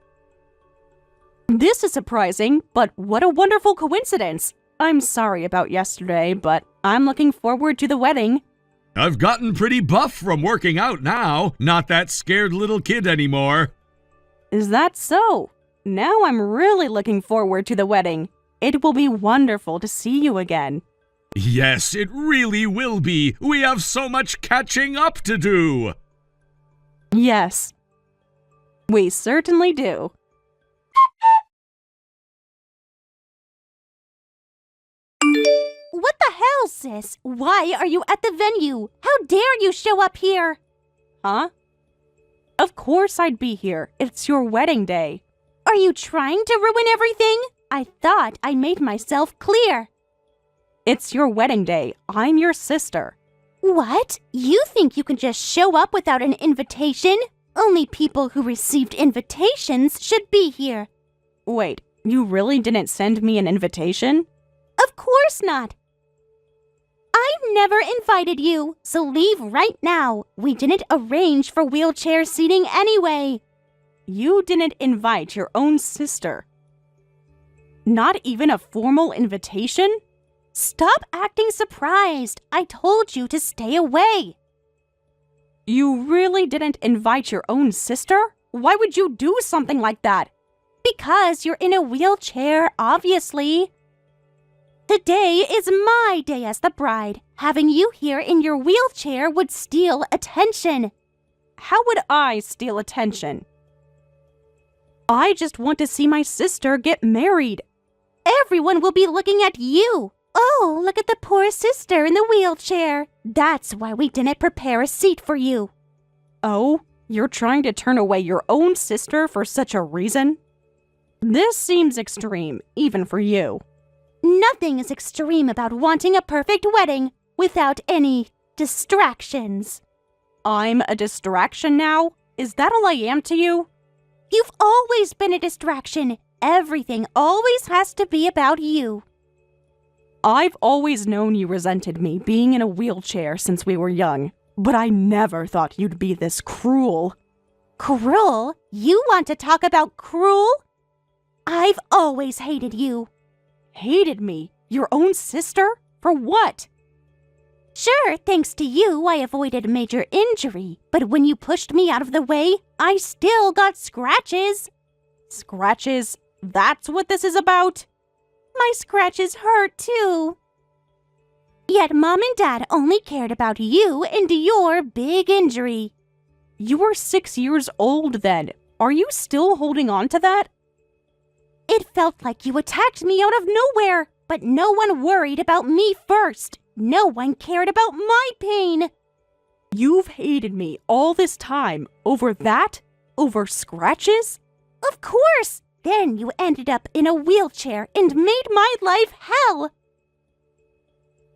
This is surprising, but what a wonderful coincidence. I'm sorry about yesterday, but I'm looking forward to the wedding. I've gotten pretty buff from working out now. Not that scared little kid anymore. Is that so? Now I'm really looking forward to the wedding. It will be wonderful to see you again. Yes, it really will be. We have so much catching up to do. Yes, we certainly do. What the hell, sis? Why are you at the venue? How dare you show up here? Huh? Of course I'd be here. It's your wedding day. Are you trying to ruin everything? I thought I made myself clear. It's your wedding day. I'm your sister. What? You think you can just show up without an invitation? Only people who received invitations should be here. Wait, you really didn't send me an invitation? Of course not. I never invited you, so leave right now. We didn't arrange for wheelchair seating anyway. You didn't invite your own sister. Not even a formal invitation? Stop acting surprised. I told you to stay away. You really didn't invite your own sister? Why would you do something like that? Because you're in a wheelchair, obviously. Today is my day as the bride. Having you here in your wheelchair would steal attention. How would I steal attention? I just want to see my sister get married. Everyone will be looking at you. Oh, look at the poor sister in the wheelchair. That's why we didn't prepare a seat for you. Oh, you're trying to turn away your own sister for such a reason? This seems extreme, even for you. Nothing is extreme about wanting a perfect wedding without any distractions. I'm a distraction now? Is that all I am to you? You've always been a distraction. Everything always has to be about you. I've always known you resented me being in a wheelchair since we were young, but I never thought you'd be this cruel. Cruel? You want to talk about cruel? I've always hated you. Hated me? Your own sister? For what? Sure, thanks to you, I avoided major injury, but when you pushed me out of the way, I still got scratches. Scratches? That's what this is about? My scratches hurt too. Yet Mom and Dad only cared about you and your big injury. You were 6 years old then. Are you still holding on to that? It felt like you attacked me out of nowhere, but no one worried about me first. No one cared about my pain. You've hated me all this time over that? Over scratches? Of course! Then you ended up in a wheelchair and made my life hell.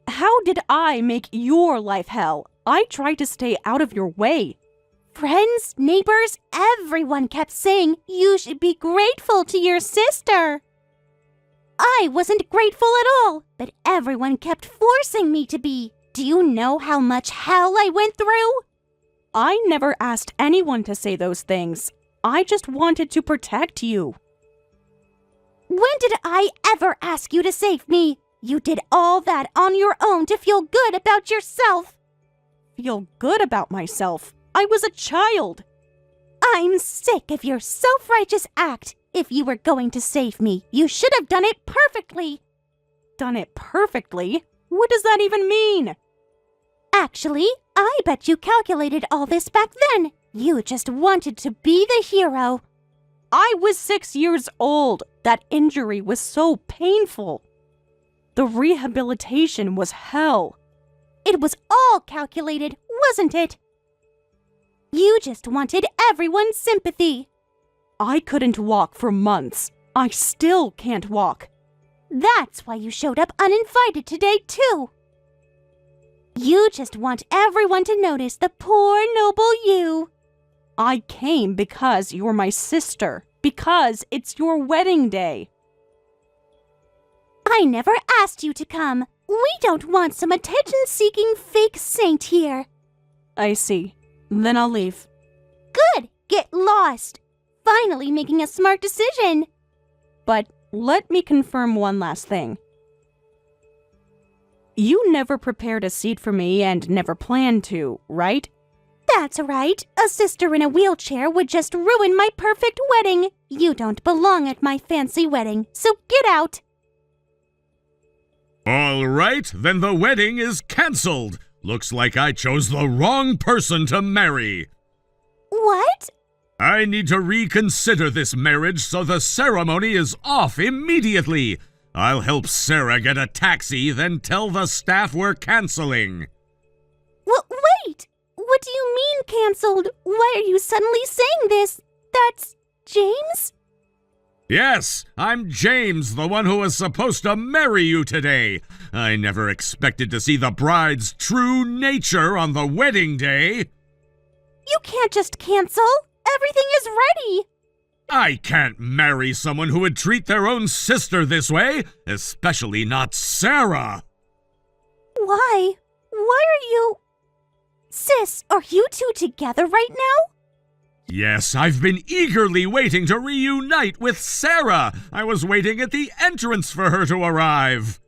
How did I make your life hell? I tried to stay out of your way. Friends, neighbors, everyone kept saying you should be grateful to your sister. I wasn't grateful at all, but everyone kept forcing me to be. Do you know how much hell I went through? I never asked anyone to say those things. I just wanted to protect you. When did I ever ask you to save me? You did all that on your own to feel good about yourself. Feel good about myself? I was a child. I'm sick of your self-righteous act. If you were going to save me, you should have done it perfectly. Done it perfectly? What does that even mean? Actually, I bet you calculated all this back then. You just wanted to be the hero. I was 6 years old. That injury was so painful. The rehabilitation was hell. It was all calculated, wasn't it? You just wanted everyone's sympathy. I couldn't walk for months. I still can't walk. That's why you showed up uninvited today, too. You just want everyone to notice the poor, noble you. I came because you're my sister. Because it's your wedding day. I never asked you to come. We don't want some attention-seeking fake saint here. I see. Then I'll leave. Good! Get lost! Finally making a smart decision. But let me confirm one last thing. You never prepared a seat for me and never planned to, right? That's right. A sister in a wheelchair would just ruin my perfect wedding. You don't belong at my fancy wedding, so get out. All right, then the wedding is cancelled. Looks like I chose the wrong person to marry. What? I need to reconsider this marriage, so the ceremony is off immediately. I'll help Sarah get a taxi, then tell the staff we're canceling. Wait! What do you mean canceled? Why are you suddenly saying this? That's James? Yes, I'm James, the one who was supposed to marry you today. I never expected to see the bride's true nature on the wedding day. You can't just cancel. Everything is ready. I can't marry someone who would treat their own sister this way, especially not Sarah. Why? Why are you... Sis, are you two together right now? Yes, I've been eagerly waiting to reunite with Sarah. I was waiting at the entrance for her to arrive.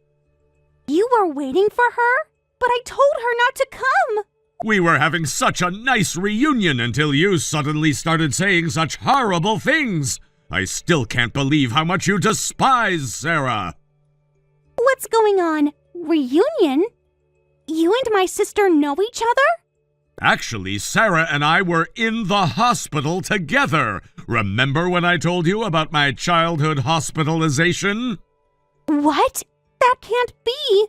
You were waiting for her? But I told her not to come. We were having such a nice reunion until you suddenly started saying such horrible things. I still can't believe how much you despise Sarah. What's going on? Reunion? You and my sister know each other? Actually, Sarah and I were in the hospital together. Remember when I told you about my childhood hospitalization? What? That can't be.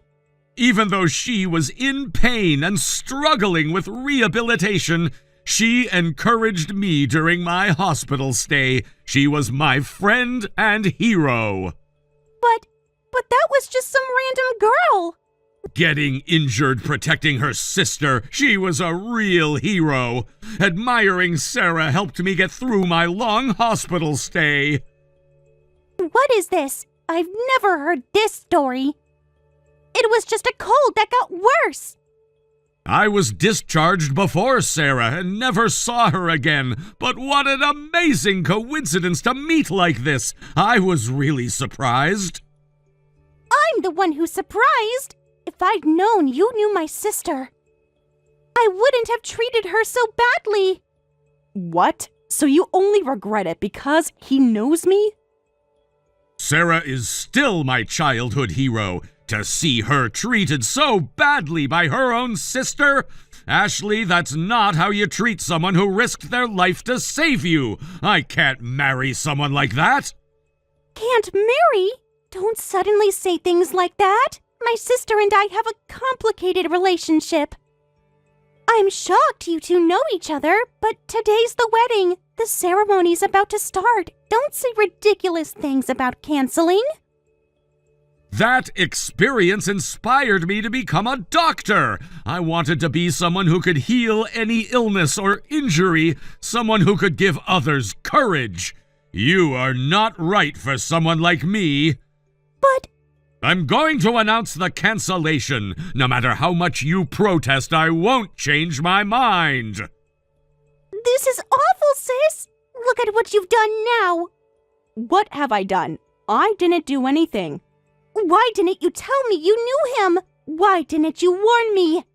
Even though she was in pain and struggling with rehabilitation, she encouraged me during my hospital stay. She was my friend and hero. But that was just some random girl. Getting injured protecting her sister, she was a real hero. Admiring Sarah helped me get through my long hospital stay. What is this? I've never heard this story. It was just a cold that got worse. I was discharged before Sarah and never saw her again. But what an amazing coincidence to meet like this. I was really surprised. I'm the one who's surprised. If I'd known you knew my sister, I wouldn't have treated her so badly. What? So you only regret it because he knows me? Sarah is still my childhood hero. To see her treated so badly by her own sister? Ashley, that's not how you treat someone who risked their life to save you. I can't marry someone like that. Can't marry? Don't suddenly say things like that. My sister and I have a complicated relationship. I'm shocked you two know each other, but today's the wedding. The ceremony's about to start. Don't say ridiculous things about canceling. That experience inspired me to become a doctor. I wanted to be someone who could heal any illness or injury, someone who could give others courage. You are not right for someone like me. But I'm going to announce the cancellation. No matter how much you protest, I won't change my mind. this is awful, sis. Look at what you've done now. What have I done? I didn't do anything. Why didn't you tell me you knew him? Why didn't you warn me?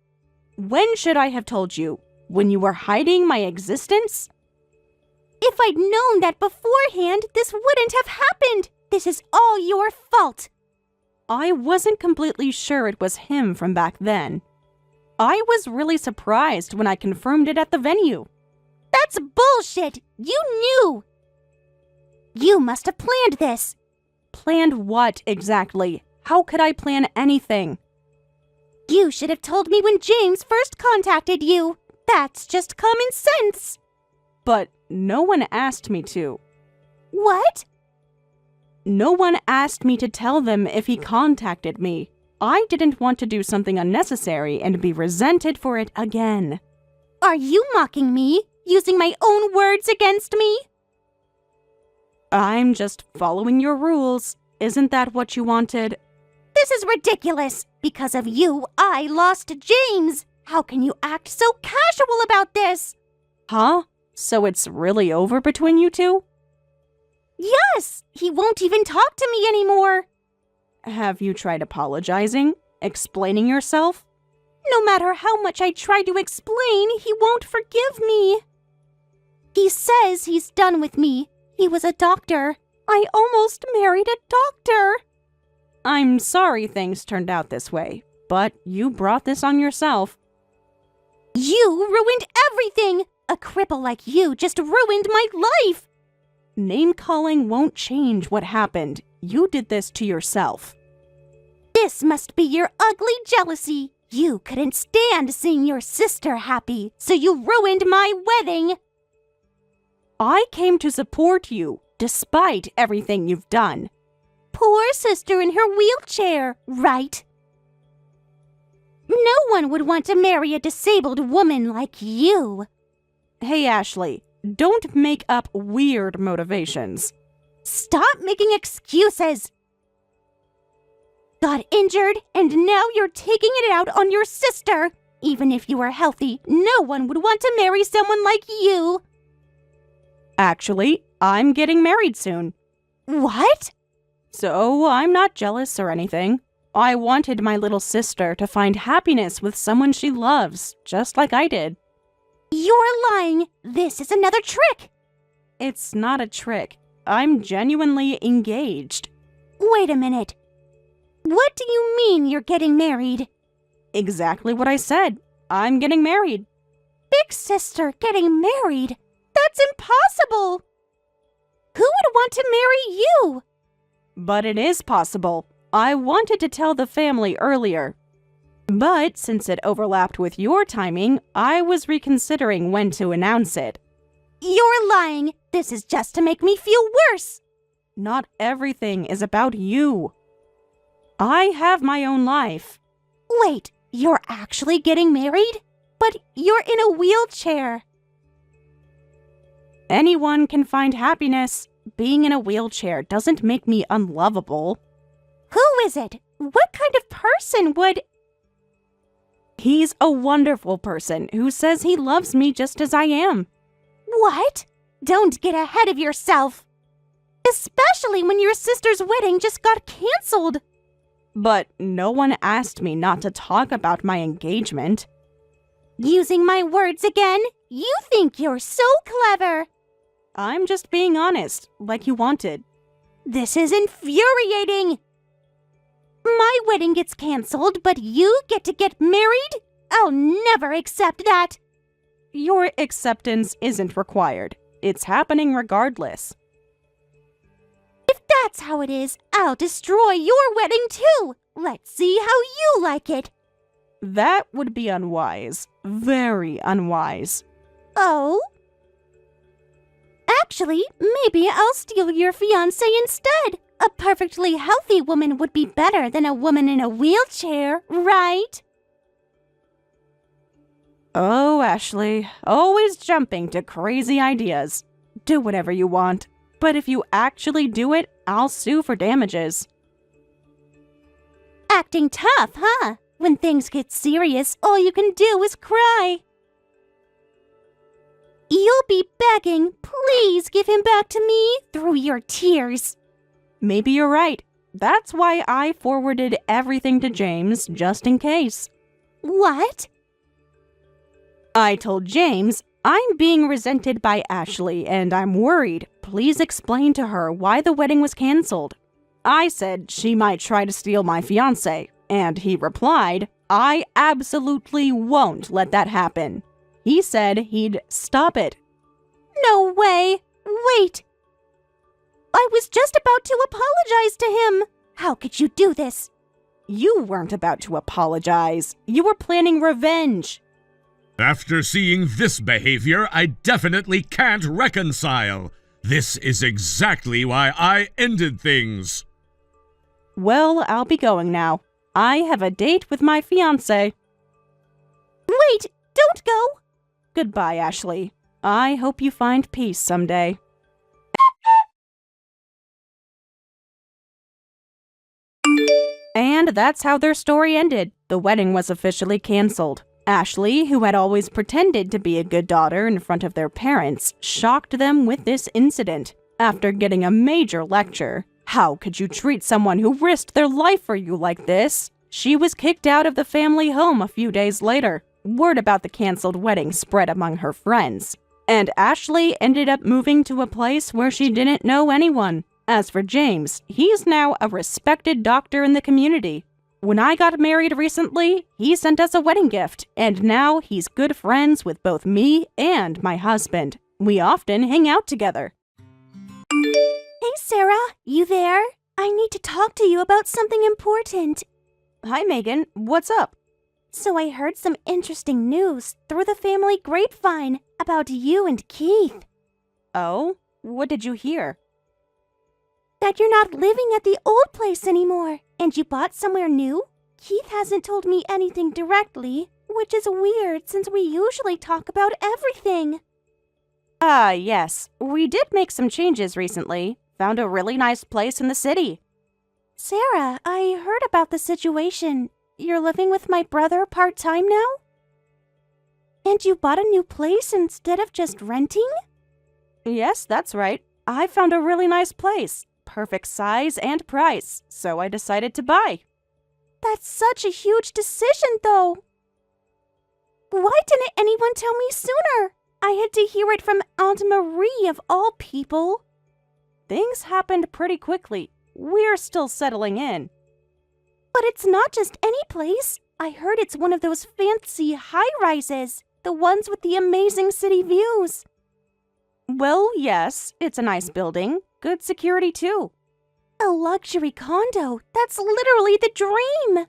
When should I have told you? When you were hiding my existence? If I'd known that beforehand, this wouldn't have happened. This is all your fault. I wasn't completely sure it was him from back then. I was really surprised when I confirmed it at the venue. That's bullshit. You knew. You must have planned this. Planned what exactly? How could I plan anything? You should have told me when James first contacted you. That's just common sense. But no one asked me to. What? No one asked me to tell them if he contacted me. I didn't want to do something unnecessary and be resented for it again. Are you mocking me? Using my own words against me? I'm just following your rules. Isn't that what you wanted? This is ridiculous. Because of you, I lost James. How can you act so casual about this? Huh? So it's really over between you two? Yes! He won't even talk to me anymore! Have you tried apologizing? Explaining yourself? No matter how much I try to explain, he won't forgive me. He says he's done with me. He was a doctor. I almost married a doctor. I'm sorry things turned out this way, but you brought this on yourself. You ruined everything! A cripple like you just ruined my life! Name-calling won't change what happened. You did this to yourself. This must be your ugly jealousy. You couldn't stand seeing your sister happy, so you ruined my wedding. I came to support you, despite everything you've done. Poor sister in her wheelchair, right? No one would want to marry a disabled woman like you. Hey, Ashley, don't make up weird motivations. Stop making excuses. Got injured, and now you're taking it out on your sister. Even if you were healthy, no one would want to marry someone like you. Actually, I'm getting married soon. What? So I'm not jealous or anything. I wanted my little sister to find happiness with someone she loves, just like I did. You're lying. This is another trick. It's not a trick. I'm genuinely engaged. Wait a minute. What do you mean you're getting married? Exactly what I said. I'm getting married. Big sister getting married? That's impossible. Who would want to marry you? But it is possible. I wanted to tell the family earlier. But since it overlapped with your timing, I was reconsidering when to announce it. You're lying. This is just to make me feel worse. Not everything is about you. I have my own life. Wait, you're actually getting married? But you're in a wheelchair. Anyone can find happiness. Being in a wheelchair doesn't make me unlovable. Who is it? What kind of person would... He's a wonderful person who says he loves me just as I am. What? Don't get ahead of yourself. Especially when your sister's wedding just got canceled. But no one asked me not to talk about my engagement. Using my words again? You think you're so clever. I'm just being honest, like you wanted. This is infuriating. My wedding gets canceled, but you get to get married? I'll never accept that. Your acceptance isn't required. It's happening regardless. If that's how it is, I'll destroy your wedding too. Let's see how you like it. That would be unwise. Very unwise. Oh? Actually, maybe I'll steal your fiancé instead. A perfectly healthy woman would be better than a woman in a wheelchair, right? Oh, Ashley, always jumping to crazy ideas. Do whatever you want, but if you actually do it, I'll sue for damages. Acting tough, huh? When things get serious, all you can do is cry. You'll be begging, please give him back to me, through your tears. Maybe you're right. That's why I forwarded everything to James, just in case. What? I told James, I'm being resented by Ashley and I'm worried. Please explain to her why the wedding was canceled. I said she might try to steal my fiancé, and he replied, I absolutely won't let that happen. He said he'd stop it. No way! Wait! I was just about to apologize to him. How could you do this? You weren't about to apologize. You were planning revenge. After seeing this behavior, I definitely can't reconcile. This is exactly why I ended things. Well, I'll be going now. I have a date with my fiancé. Wait, don't go. Goodbye, Ashley. I hope you find peace someday. And that's how their story ended. The wedding was officially canceled. Ashley, who had always pretended to be a good daughter in front of their parents, shocked them with this incident. After getting a major lecture, how could you treat someone who risked their life for you like this? She was kicked out of the family home a few days later. Word about the canceled wedding spread among her friends, and Ashley ended up moving to a place where she didn't know anyone. As for James, he's now a respected doctor in the community. When I got married recently, he sent us a wedding gift, and now he's good friends with both me and my husband. We often hang out together. Hey, Sarah, you there? I need to talk to you about something important. Hi, Megan. What's up? So I heard some interesting news through the family grapevine about you and Keith. Oh? What did you hear? That you're not living at the old place anymore, and you bought somewhere new? Keith hasn't told me anything directly, which is weird since we usually talk about everything. Yes. We did make some changes recently. Found a really nice place in the city. Sarah, I heard about the situation. You're living with my brother part-time now? And you bought a new place instead of just renting? Yes, that's right. I found a really nice place. Perfect size and price, so I decided to buy. That's such a huge decision, though. Why didn't anyone tell me sooner? I had to hear it from Aunt Marie of all people. Things happened pretty quickly. We're still settling in. But it's not just any place. I heard it's one of those fancy high-rises, the ones with the amazing city views. Well, yes, it's a nice building. Good security, too. A luxury condo. That's literally the dream.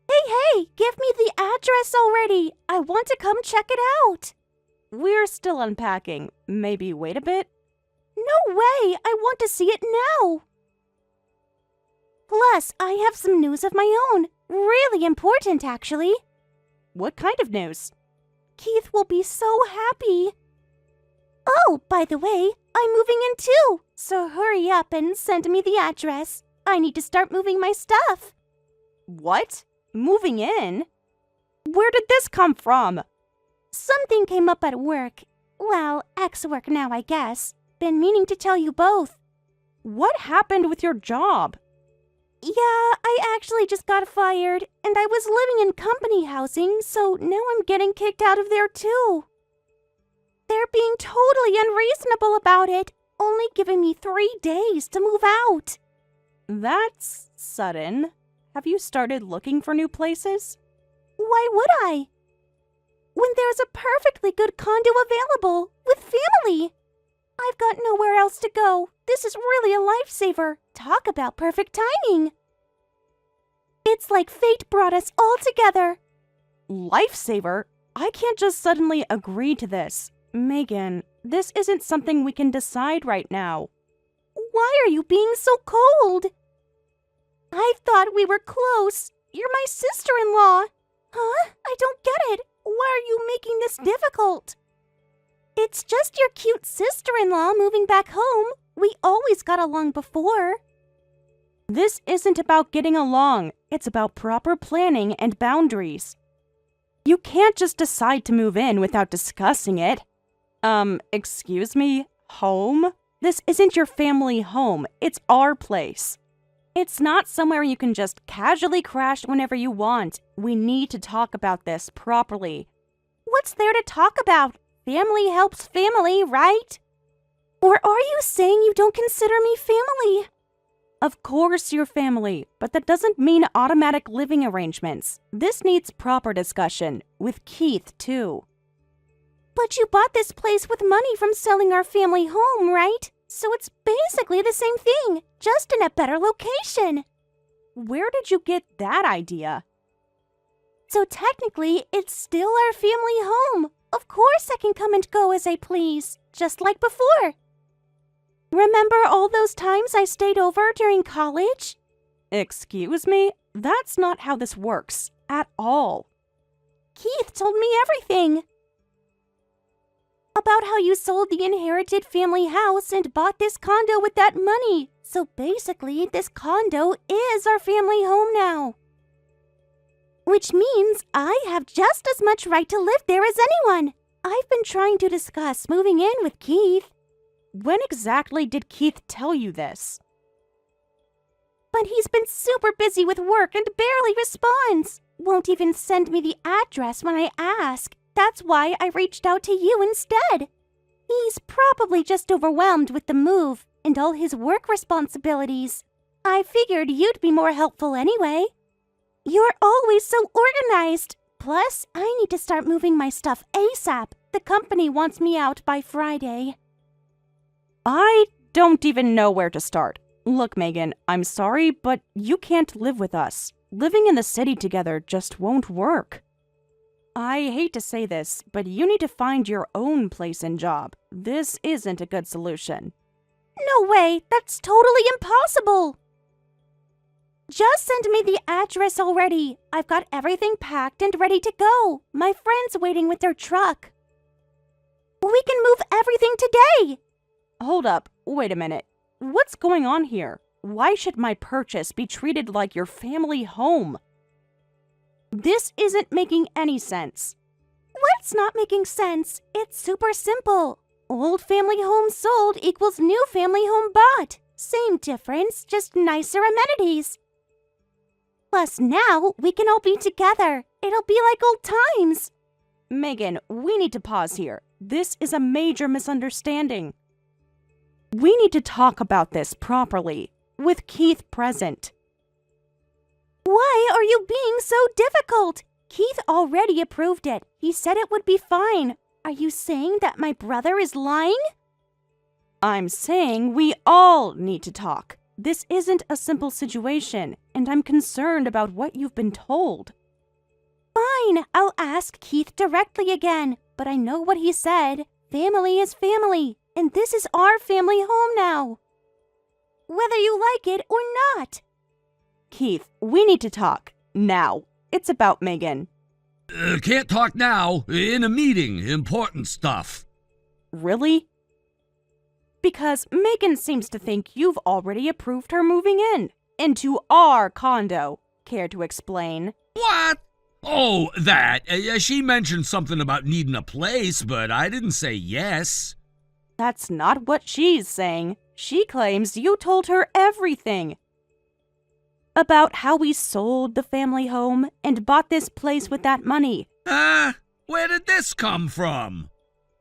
Hey, give me the address already. I want to come check it out. We're still unpacking. Maybe wait a bit? No way. I want to see it now. Plus, I have some news of my own. Really important, actually. What kind of news? Keith will be so happy. Oh, by the way, I'm moving in too. So hurry up and send me the address. I need to start moving my stuff. What? Moving in? Where did this come from? Something came up at work. Well, ex-work now, I guess. Been meaning to tell you both. What happened with your job? Yeah, I actually just got fired, and I was living in company housing, so now I'm getting kicked out of there too. They're being totally unreasonable about it, only giving me 3 days to move out. That's sudden. Have you started looking for new places? Why would I? When there's a perfectly good condo available, with family. I've got nowhere else to go. This is really a lifesaver. Talk about perfect timing. It's like fate brought us all together. Lifesaver? I can't just suddenly agree to this. Megan, this isn't something we can decide right now. Why are you being so cold? I thought we were close. You're my sister-in-law. Huh? I don't get it. Why are you making this difficult? It's just your cute sister-in-law moving back home. We always got along before. This isn't about getting along. It's about proper planning and boundaries. You can't just decide to move in without discussing it. Excuse me? Home? This isn't your family home. It's our place. It's not somewhere you can just casually crash whenever you want. We need to talk about this properly. What's there to talk about? Family helps family, right? Or are you saying you don't consider me family? Of course you're family, but that doesn't mean automatic living arrangements. This needs proper discussion, with Keith too. But you bought this place with money from selling our family home, right? So it's basically the same thing, just in a better location. Where did you get that idea? So technically, it's still our family home. Of course I can come and go as I please, just like before. Remember all those times I stayed over during college? Excuse me? That's not how this works, at all. Keith told me everything. About how you sold the inherited family house and bought this condo with that money. So basically, this condo is our family home now. Which means I have just as much right to live there as anyone. I've been trying to discuss moving in with Keith. When exactly did Keith tell you this? But he's been super busy with work and barely responds. Won't even send me the address when I ask. That's why I reached out to you instead. He's probably just overwhelmed with the move and all his work responsibilities. I figured you'd be more helpful anyway. You're always so organized. Plus, I need to start moving my stuff ASAP. The company wants me out by Friday. I don't even know where to start. Look, Megan, I'm sorry, but you can't live with us. Living in the city together just won't work. I hate to say this, but you need to find your own place and job. This isn't a good solution. No way! That's totally impossible! Just send me the address already. I've got everything packed and ready to go. My friend's waiting with their truck. We can move everything today! Hold up, wait a minute. What's going on here? Why should my purchase be treated like your family home? This isn't making any sense. What's not making sense? It's super simple. Old family home sold equals new family home bought. Same difference, just nicer amenities. Plus now, we can all be together. It'll be like old times. Megan, we need to pause here. This is a major misunderstanding. We need to talk about this properly, with Keith present. Why are you being so difficult? Keith already approved it. He said it would be fine. Are you saying that my brother is lying? I'm saying we all need to talk. This isn't a simple situation, and I'm concerned about what you've been told. Fine, I'll ask Keith directly again. But I know what he said. Family is family, and this is our family home now. Whether you like it or not. Keith, we need to talk. Now. It's about Megan. Can't talk now. In a meeting. Important stuff. Really? Because Megan seems to think you've already approved her moving in. Into our condo. Care to explain? What? Oh, that. She mentioned something about needing a place, but I didn't say yes. That's not what she's saying. She claims you told her everything. About how we sold the family home and bought this place with that money. Where did this come from?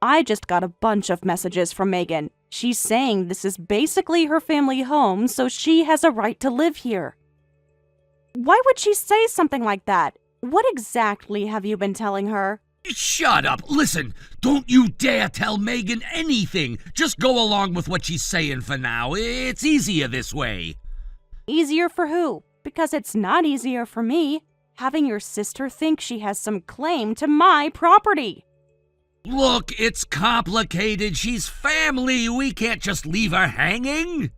I just got a bunch of messages from Megan. She's saying this is basically her family home, so she has a right to live here. Why would she say something like that? What exactly have you been telling her? Shut up. Listen, don't you dare tell Megan anything. Just go along with what she's saying for now. It's easier this way. Easier for who? Because it's not easier for me. Having your sister think she has some claim to my property. Look, it's complicated. She's family. We can't just leave her hanging.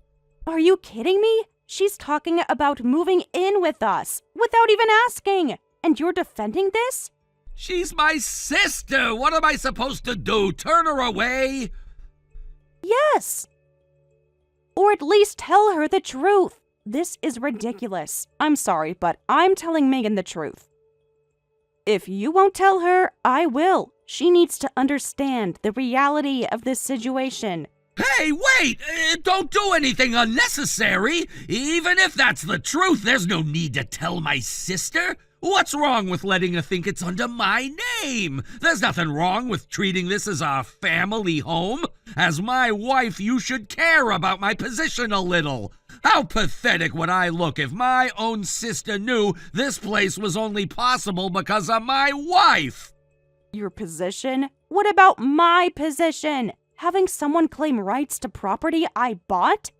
Are you kidding me? She's talking about moving in with us without even asking. And you're defending this? She's my sister. What am I supposed to do? Turn her away? Yes. Or at least tell her the truth. This is ridiculous. I'm sorry, but I'm telling Megan the truth. If you won't tell her, I will. She needs to understand the reality of this situation. Hey, wait! Don't do anything unnecessary. Even if that's the truth, there's no need to tell my sister. What's wrong with letting her think it's under my name? There's nothing wrong with treating this as our family home. As my wife, you should care about my position a little. How pathetic would I look if my own sister knew this place was only possible because of my wife? Your position? What about my position? Having someone claim rights to property I bought?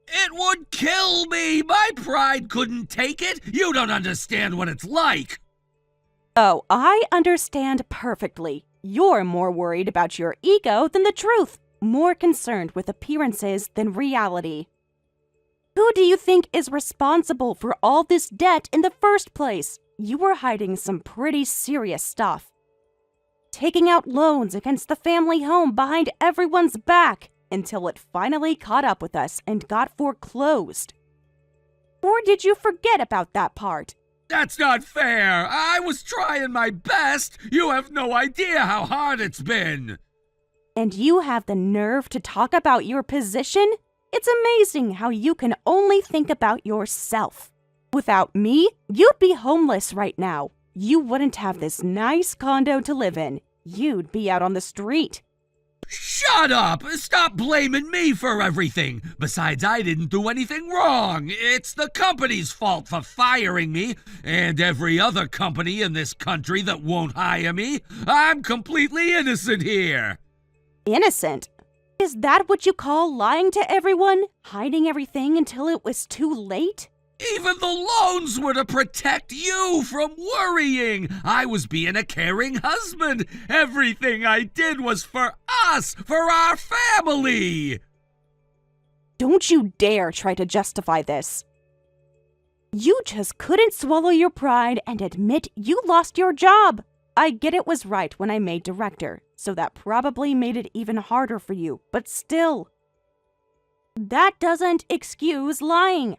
It would kill me! My pride couldn't take it! You don't understand what it's like! Oh, I understand perfectly. You're more worried about your ego than the truth. More concerned with appearances than reality. Who do you think is responsible for all this debt in the first place? You were hiding some pretty serious stuff. Taking out loans against the family home behind everyone's back until it finally caught up with us and got foreclosed. Or did you forget about that part? That's not fair! I was trying my best! You have no idea how hard it's been! And you have the nerve to talk about your position? It's amazing how you can only think about yourself. Without me, you'd be homeless right now. You wouldn't have this nice condo to live in. You'd be out on the street. Shut up! Stop blaming me for everything! Besides, I didn't do anything wrong. It's the company's fault for firing me, and every other company in this country that won't hire me. I'm completely innocent here. Innocent? Is that what you call lying to everyone? Hiding everything until it was too late? Even the loans were to protect you from worrying. I was being a caring husband. Everything I did was for us, for our family. Don't you dare try to justify this. You just couldn't swallow your pride and admit you lost your job. I get it was right when I made director, so that probably made it even harder for you, but still. That doesn't excuse lying.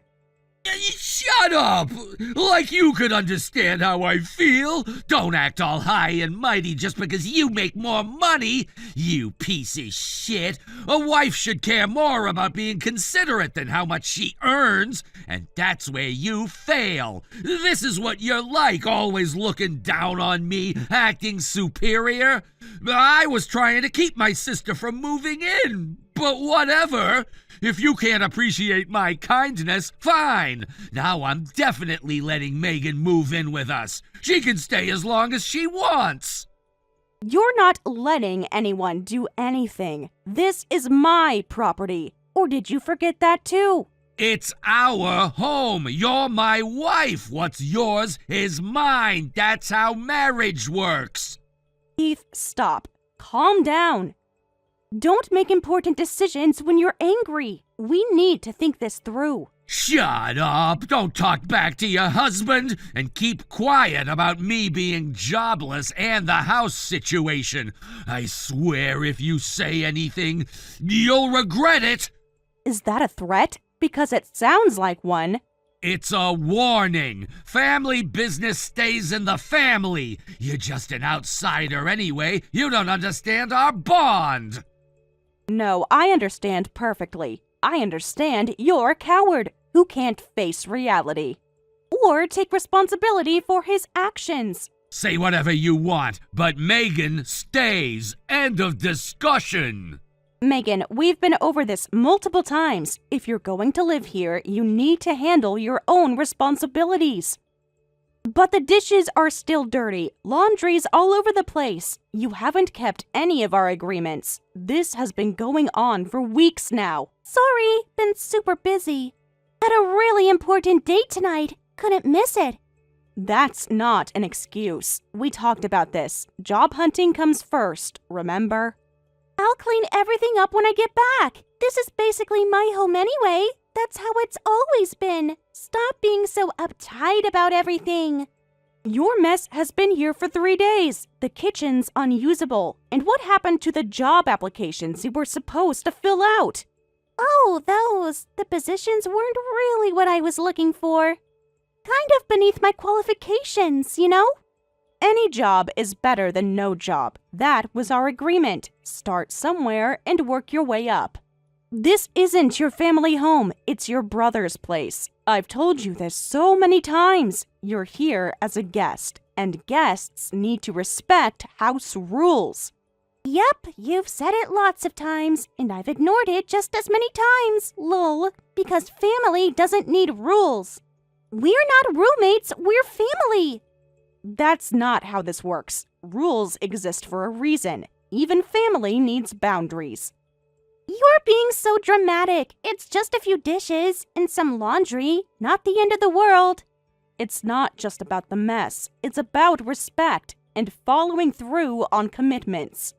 Shut up! Like you could understand how I feel. Don't act all high and mighty just because you make more money, you piece of shit. A wife should care more about being considerate than how much she earns, and that's where you fail. This is what you're like, always looking down on me, acting superior. I was trying to keep my sister from moving in, but whatever. If you can't appreciate my kindness, fine. Now I'm definitely letting Megan move in with us. She can stay as long as she wants. You're not letting anyone do anything. This is my property. Or did you forget that too? It's our home. You're my wife. What's yours is mine. That's how marriage works. Keith, stop. Calm down. Don't make important decisions when you're angry. We need to think this through. Shut up. Don't talk back to your husband. And keep quiet about me being jobless and the house situation. I swear if you say anything, you'll regret it. Is that a threat? Because it sounds like one. It's a warning. Family business stays in the family. You're just an outsider anyway. You don't understand our bond. No, I understand perfectly. I understand you're a coward who can't face reality or take responsibility for his actions. Say whatever you want, but Megan stays. End of discussion. Megan, we've been over this multiple times. If you're going to live here, you need to handle your own responsibilities. But the dishes are still dirty. Laundry's all over the place. You haven't kept any of our agreements. This has been going on for weeks now. Sorry, been super busy. Had a really important date tonight. Couldn't miss it. That's not an excuse. We talked about this. Job hunting comes first, remember? I'll clean everything up when I get back. This is basically my home anyway. That's how it's always been. Stop being so uptight about everything. Your mess has been here for 3 days. The kitchen's unusable. And what happened to the job applications you were supposed to fill out? Oh, those. The positions weren't really what I was looking for. Kind of beneath my qualifications, you know? Any job is better than no job. That was our agreement. Start somewhere and work your way up. This isn't your family home. It's your brother's place. I've told you this so many times. You're here as a guest, and guests need to respect house rules. Yep, you've said it lots of times, and I've ignored it just as many times, lol, because family doesn't need rules. We're not roommates, we're family. That's not how this works. Rules exist for a reason. Even family needs boundaries. You're being so dramatic. It's just a few dishes and some laundry, not the end of the world. It's not just about the mess. It's about respect and following through on commitments.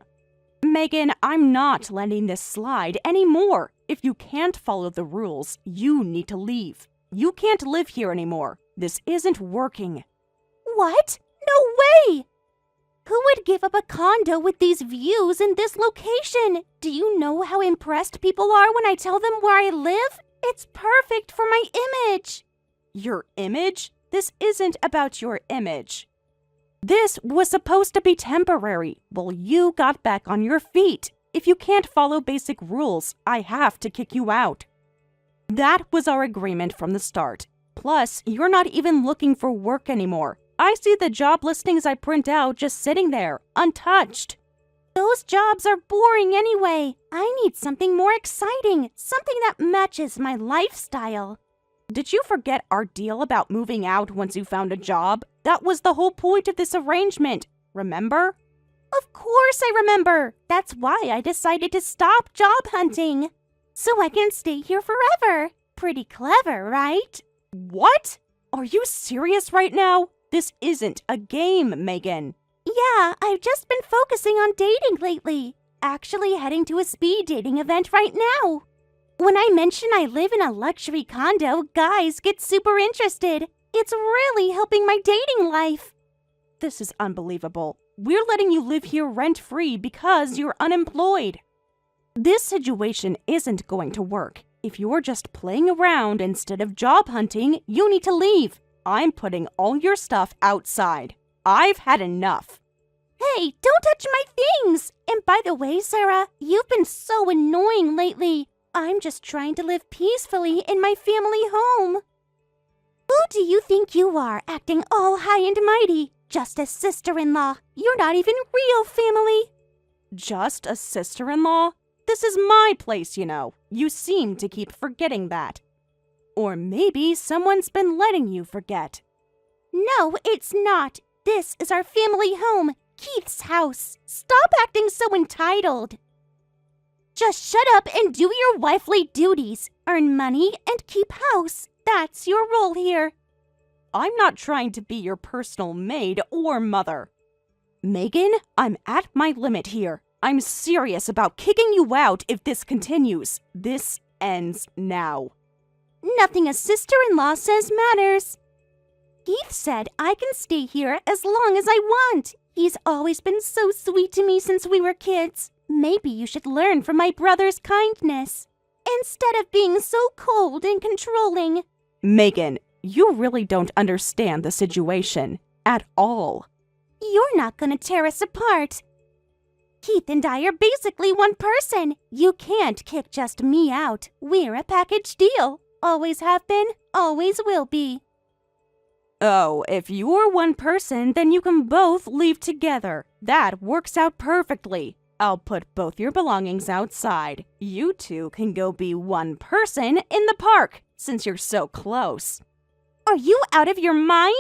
Megan, I'm not letting this slide anymore. If you can't follow the rules, you need to leave. You can't live here anymore. This isn't working. What? No way! Who would give up a condo with these views in this location? Do you know how impressed people are when I tell them where I live? It's perfect for my image. Your image? This isn't about your image. This was supposed to be temporary while you got back on your feet. If you can't follow basic rules, I have to kick you out. That was our agreement from the start. Plus, you're not even looking for work anymore. I see the job listings I print out just sitting there, untouched. Those jobs are boring anyway. I need something more exciting, something that matches my lifestyle. Did you forget our deal about moving out once you found a job? That was the whole point of this arrangement, remember? Of course I remember. That's why I decided to stop job hunting. So I can stay here forever. Pretty clever, right? What? Are you serious right now? This isn't a game, Megan. Yeah, I've just been focusing on dating lately. Actually heading to a speed dating event right now. When I mention I live in a luxury condo, guys get super interested. It's really helping my dating life. This is unbelievable. We're letting you live here rent-free because you're unemployed. This situation isn't going to work. If you're just playing around instead of job hunting, you need to leave. I'm putting all your stuff outside. I've had enough. Hey, don't touch my things! And by the way, Sarah, you've been so annoying lately. I'm just trying to live peacefully in my family home. Who do you think you are, acting all high and mighty? Just a sister-in-law. You're not even real family. Just a sister-in-law? This is my place, you know. You seem to keep forgetting that. Or maybe someone's been letting you forget. No, it's not. This is our family home, Keith's house. Stop acting so entitled. Just shut up and do your wifely duties. Earn money and keep house. That's your role here. I'm not trying to be your personal maid or mother. Megan, I'm at my limit here. I'm serious about kicking you out if this continues. This ends now. Nothing a sister-in-law says matters. Keith said I can stay here as long as I want. He's always been so sweet to me since we were kids. Maybe you should learn from my brother's kindness, instead of being so cold and controlling. Megan, you really don't understand the situation at all. You're not gonna tear us apart. Keith and I are basically one person. You can't kick just me out. We're a package deal. Always have been, always will be. Oh, if you're one person, then you can both leave together. That works out perfectly. I'll put both your belongings outside. You two can go be one person in the park, since you're so close. Are you out of your mind?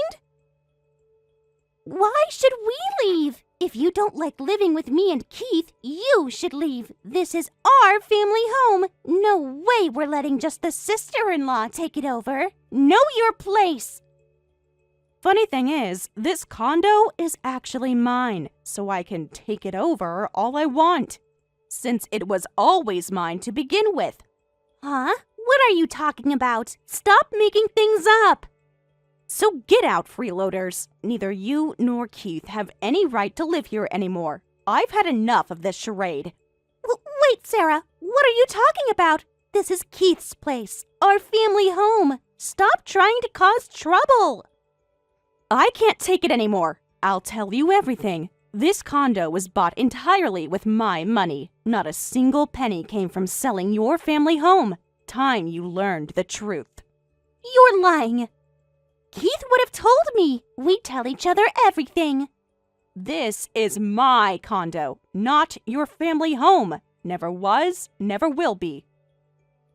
Why should we leave? If you don't like living with me and Keith, you should leave. This is our family home. No way we're letting just the sister-in-law take it over. Know your place. Funny thing is, this condo is actually mine, so I can take it over all I want, since it was always mine to begin with. Huh? What are you talking about? Stop making things up. So get out, freeloaders. Neither you nor Keith have any right to live here anymore. I've had enough of this charade. Wait, Sarah, what are you talking about? This is Keith's place, our family home. Stop trying to cause trouble. I can't take it anymore. I'll tell you everything. This condo was bought entirely with my money. Not a single penny came from selling your family home. Time you learned the truth. You're lying. Keith would have told me. We tell each other everything. This is my condo, not your family home. Never was, never will be.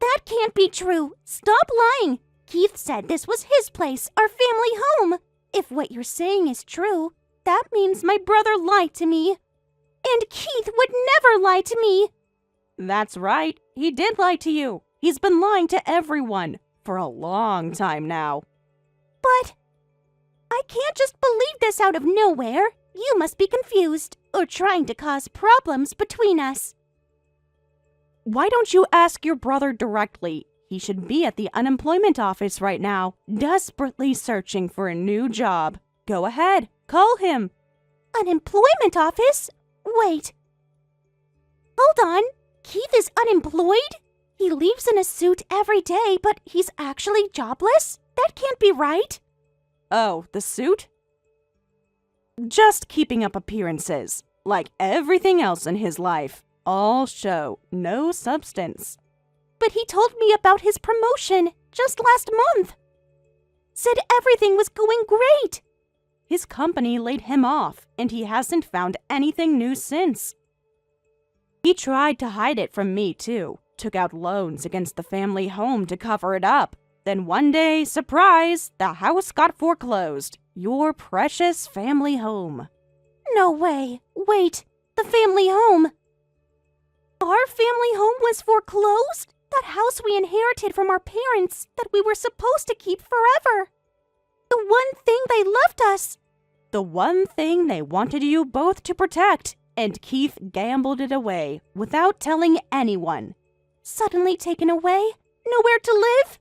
That can't be true. Stop lying. Keith said this was his place, our family home. If what you're saying is true, that means my brother lied to me. And Keith would never lie to me. That's right. He did lie to you. He's been lying to everyone for a long time now. But I can't just believe this out of nowhere. You must be confused or trying to cause problems between us. Why don't you ask your brother directly? He should be at the unemployment office right now, desperately searching for a new job. Go ahead, call him. Unemployment office? Wait. Hold on. Keith is unemployed? He leaves in a suit every day, but he's actually jobless? That can't be right. Oh, the suit? Just keeping up appearances, like everything else in his life. All show, no substance. But he told me about his promotion just last month. Said everything was going great. His company laid him off, and he hasn't found anything new since. He tried to hide it from me, too. Took out loans against the family home to cover it up. Then one day, surprise, the house got foreclosed. Your precious family home. No way. Wait, the family home. Our family home was foreclosed? That house we inherited from our parents that we were supposed to keep forever. The one thing they left us. The one thing they wanted you both to protect, and Keith gambled it away without telling anyone. Suddenly taken away? Nowhere to live?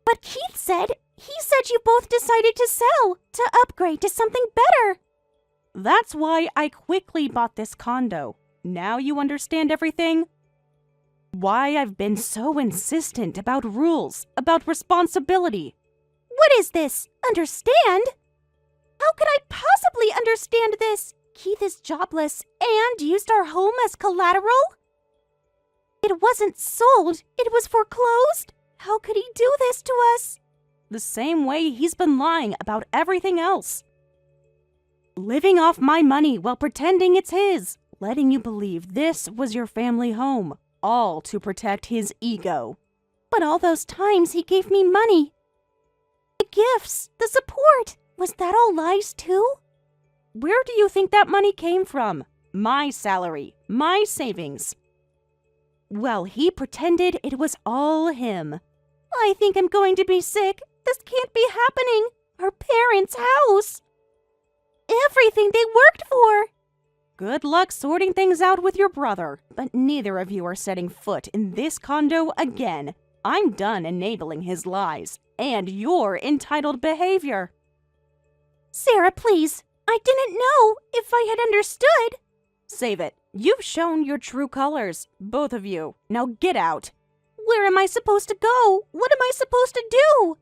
But Keith said you both decided to sell, to upgrade to something better. That's why I quickly bought this condo. Now you understand everything? Why I've been so insistent about rules, about responsibility. What is this? Understand? How could I possibly understand this? Keith is jobless and used our home as collateral? It wasn't sold, it was foreclosed. How could he do this to us? The same way he's been lying about everything else. Living off my money while pretending it's his. Letting you believe this was your family home. All to protect his ego. But all those times he gave me money. The gifts, the support. Was that all lies too? Where do you think that money came from? My salary, my savings. Well, he pretended it was all him. I think I'm going to be sick. This can't be happening. Our parents' house. Everything they worked for. Good luck sorting things out with your brother, but neither of you are setting foot in this condo again. I'm done enabling his lies and your entitled behavior. Sarah, please. I didn't know if I had understood. Save it. You've shown your true colors, both of you. Now get out. Where am I supposed to go? What am I supposed to do?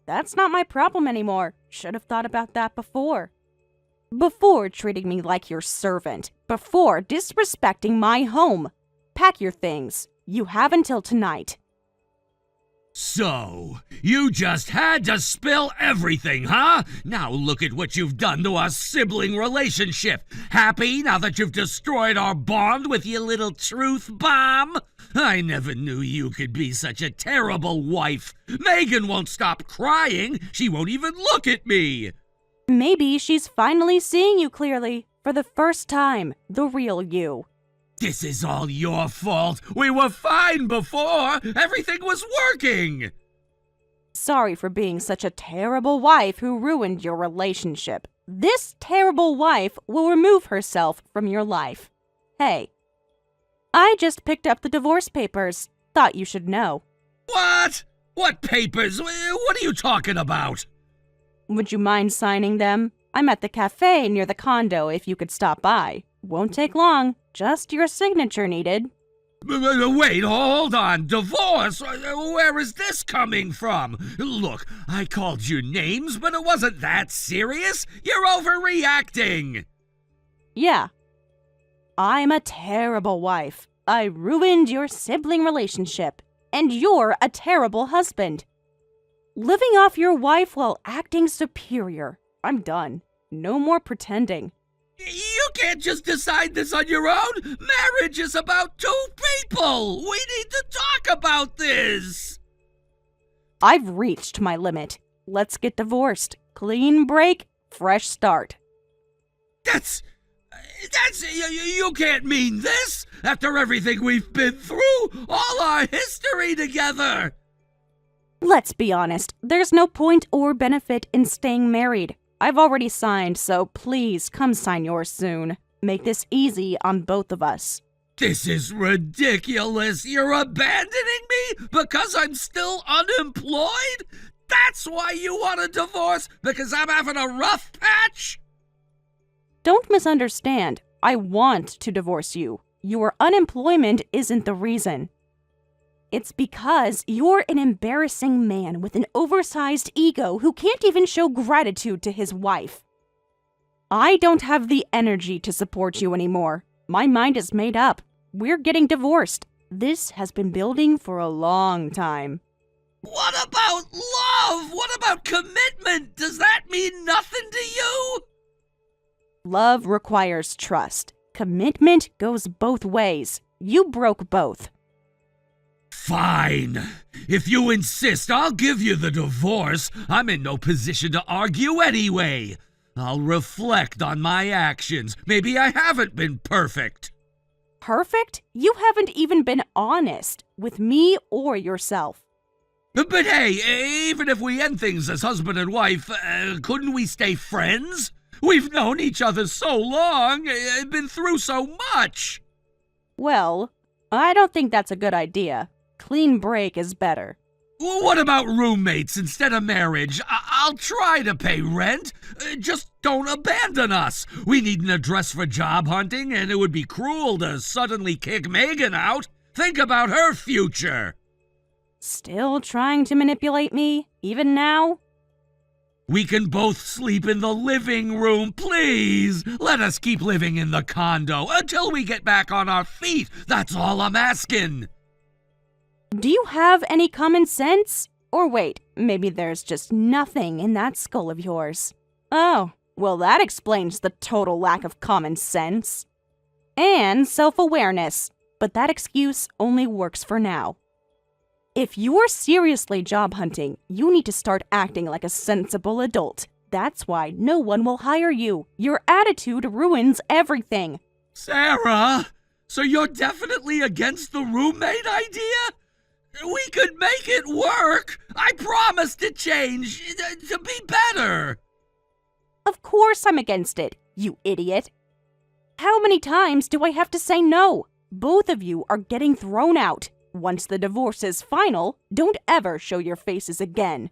That's not my problem anymore. Should have thought about that before. Before treating me like your servant. Before disrespecting my home. Pack your things. You have until tonight. So, you just had to spill everything, huh? Now look at what you've done to our sibling relationship. Happy now that you've destroyed our bond with your little truth bomb? I never knew you could be such a terrible wife. Megan won't stop crying. She won't even look at me. Maybe she's finally seeing you clearly. For the first time, the real you. This is all your fault. We were fine before. Everything was working. Sorry for being such a terrible wife who ruined your relationship. This terrible wife will remove herself from your life. Hey, I just picked up the divorce papers. Thought you should know. What? What papers? What are you talking about? Would you mind signing them? I'm at the cafe near the condo if you could stop by. Won't take long. Just your signature needed. Wait, hold on. Divorce? Where is this coming from? Look, I called you names, but it wasn't that serious. You're overreacting. Yeah. I'm a terrible wife. I ruined your sibling relationship. And you're a terrible husband. Living off your wife while acting superior. I'm done. No more pretending. You can't just decide this on your own. Marriage is about two people. We need to talk about this. I've reached my limit. Let's get divorced. Clean break, fresh start. That's you can't mean this. After everything we've been through, all our history together. Let's be honest. There's no point or benefit in staying married. I've already signed, so please come sign yours soon. Make this easy on both of us. This is ridiculous. You're abandoning me because I'm still unemployed? That's why you want a divorce? Because I'm having a rough patch? Don't misunderstand. I want to divorce you. Your unemployment isn't the reason. It's because you're an embarrassing man with an oversized ego who can't even show gratitude to his wife. I don't have the energy to support you anymore. My mind is made up. We're getting divorced. This has been building for a long time. What about love? What about commitment? Does that mean nothing to you? Love requires trust. Commitment goes both ways. You broke both. Fine. If you insist, I'll give you the divorce. I'm in no position to argue anyway. I'll reflect on my actions. Maybe I haven't been perfect. Perfect? You haven't even been honest with me or yourself. But hey, even if we end things as husband and wife, couldn't we stay friends? We've known each other so long, been through so much. Well, I don't think that's a good idea. Clean break is better. What about roommates instead of marriage? I'll try to pay rent. Just don't abandon us. We need an address for job hunting, and it would be cruel to suddenly kick Megan out. Think about her future. Still trying to manipulate me, even now? We can both sleep in the living room, please. Let us keep living in the condo until we get back on our feet. That's all I'm asking. Do you have any common sense? Or wait, maybe there's just nothing in that skull of yours. Oh, well, that explains the total lack of common sense. And self-awareness. But that excuse only works for now. If you're seriously job hunting, you need to start acting like a sensible adult. That's why no one will hire you. Your attitude ruins everything. Sarah, so you're definitely against the roommate idea? We could make it work. I promise to change, to be better. Of course I'm against it, you idiot. How many times do I have to say no? Both of you are getting thrown out. Once the divorce is final, don't ever show your faces again.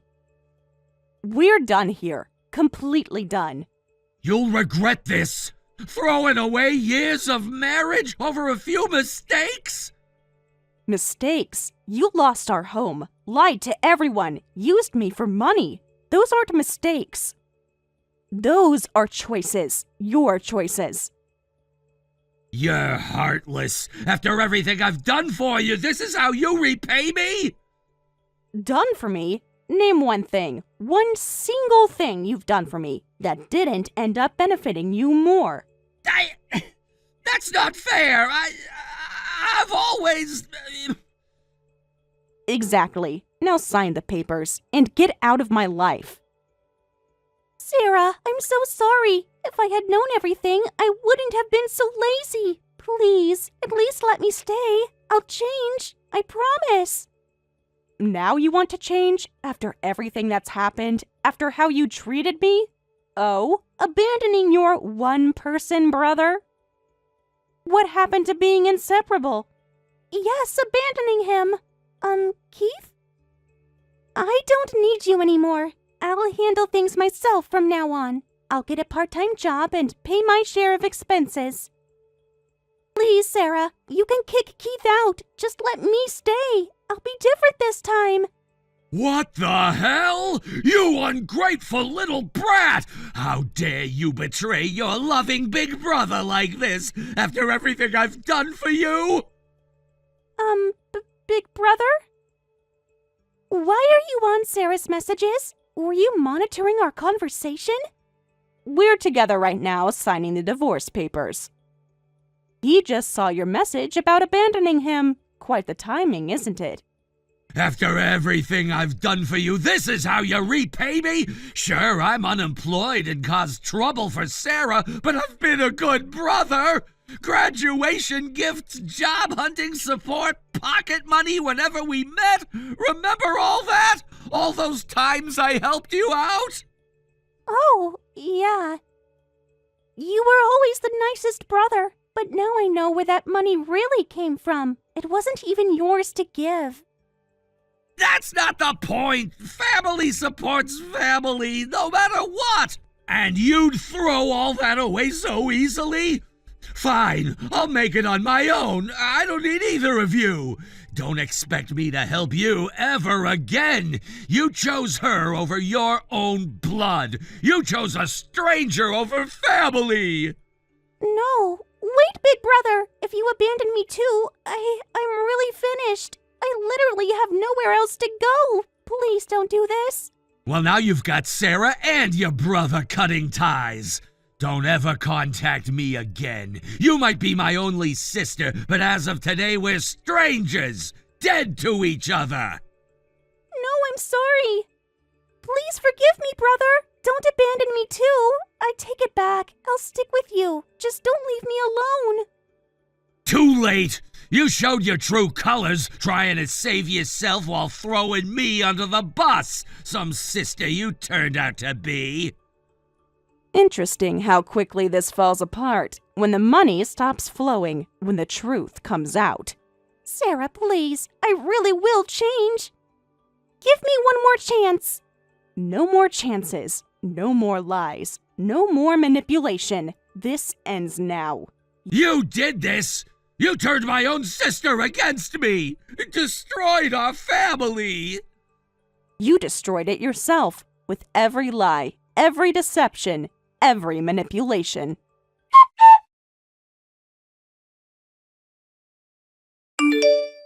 We're done here. Completely done. You'll regret this. Throwing away years of marriage over a few mistakes? Mistakes? You lost our home, lied to everyone, used me for money. Those aren't mistakes. Those are choices. Your choices. You're heartless. After everything I've done for you, this is how you repay me? Done for me? Name one thing. One single thing you've done for me that didn't end up benefiting you more. That's not fair. I've always... Exactly. Now sign the papers and get out of my life. Sarah, I'm so sorry. If I had known everything, I wouldn't have been so lazy. Please, at least let me stay. I'll change. I promise. Now you want to change? After everything that's happened? After how you treated me? Oh, abandoning your one-person brother? What happened to being inseparable? Yes, abandoning him. Keith? I don't need you anymore. I'll handle things myself from now on. I'll get a part-time job and pay my share of expenses. Please, Sarah, you can kick Keith out. Just let me stay. I'll be different this time. What the hell? You ungrateful little brat! How dare you betray your loving big brother like this after everything I've done for you? Big brother? Why are you on Sarah's messages? Were you monitoring our conversation? We're together right now signing the divorce papers. He just saw your message about abandoning him. Quite the timing, isn't it? After everything I've done for you, this is how you repay me? Sure, I'm unemployed and caused trouble for Sarah, but I've been a good brother. Graduation gifts, job hunting support, pocket money whenever we met. Remember all that? All those times I helped you out? Oh, yeah. You were always the nicest brother, but now I know where that money really came from. It wasn't even yours to give. That's not the point. Family supports family, no matter what. And you'd throw all that away so easily? Fine, I'll make it on my own. I don't need either of you. Don't expect me to help you ever again. You chose her over your own blood. You chose a stranger over family. No, Wait, big brother! If you abandon me too, I'm really finished. I literally have nowhere else to go. Please don't do this. Well, now you've got Sarah and your brother cutting ties. Don't ever contact me again. You might be my only sister, but as of today, we're strangers, dead to each other. No, I'm sorry. Please forgive me, brother. Don't abandon me too. I take it back. I'll stick with you. Just don't leave me alone. Too late! You showed your true colors, trying to save yourself while throwing me under the bus. Some sister you turned out to be. Interesting how quickly this falls apart when the money stops flowing, when the truth comes out. Sarah, please. I really will change. Give me one more chance. No more chances, no more lies, no more manipulation. This ends now. You did this! You turned my own sister against me! Destroyed our family! You destroyed it yourself with every lie, every deception, every manipulation.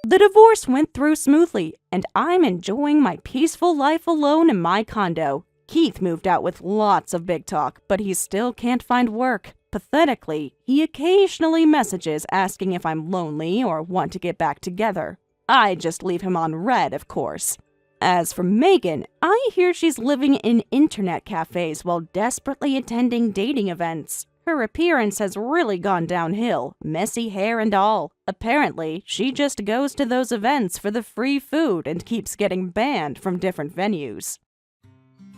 The divorce went through smoothly, and I'm enjoying my peaceful life alone in my condo. Keith moved out with lots of big talk, but he still can't find work. Pathetically, he occasionally messages asking if I'm lonely or want to get back together. I just leave him on red, of course. As for Megan, I hear she's living in internet cafes while desperately attending dating events. Her appearance has really gone downhill, messy hair and all. Apparently, she just goes to those events for the free food and keeps getting banned from different venues.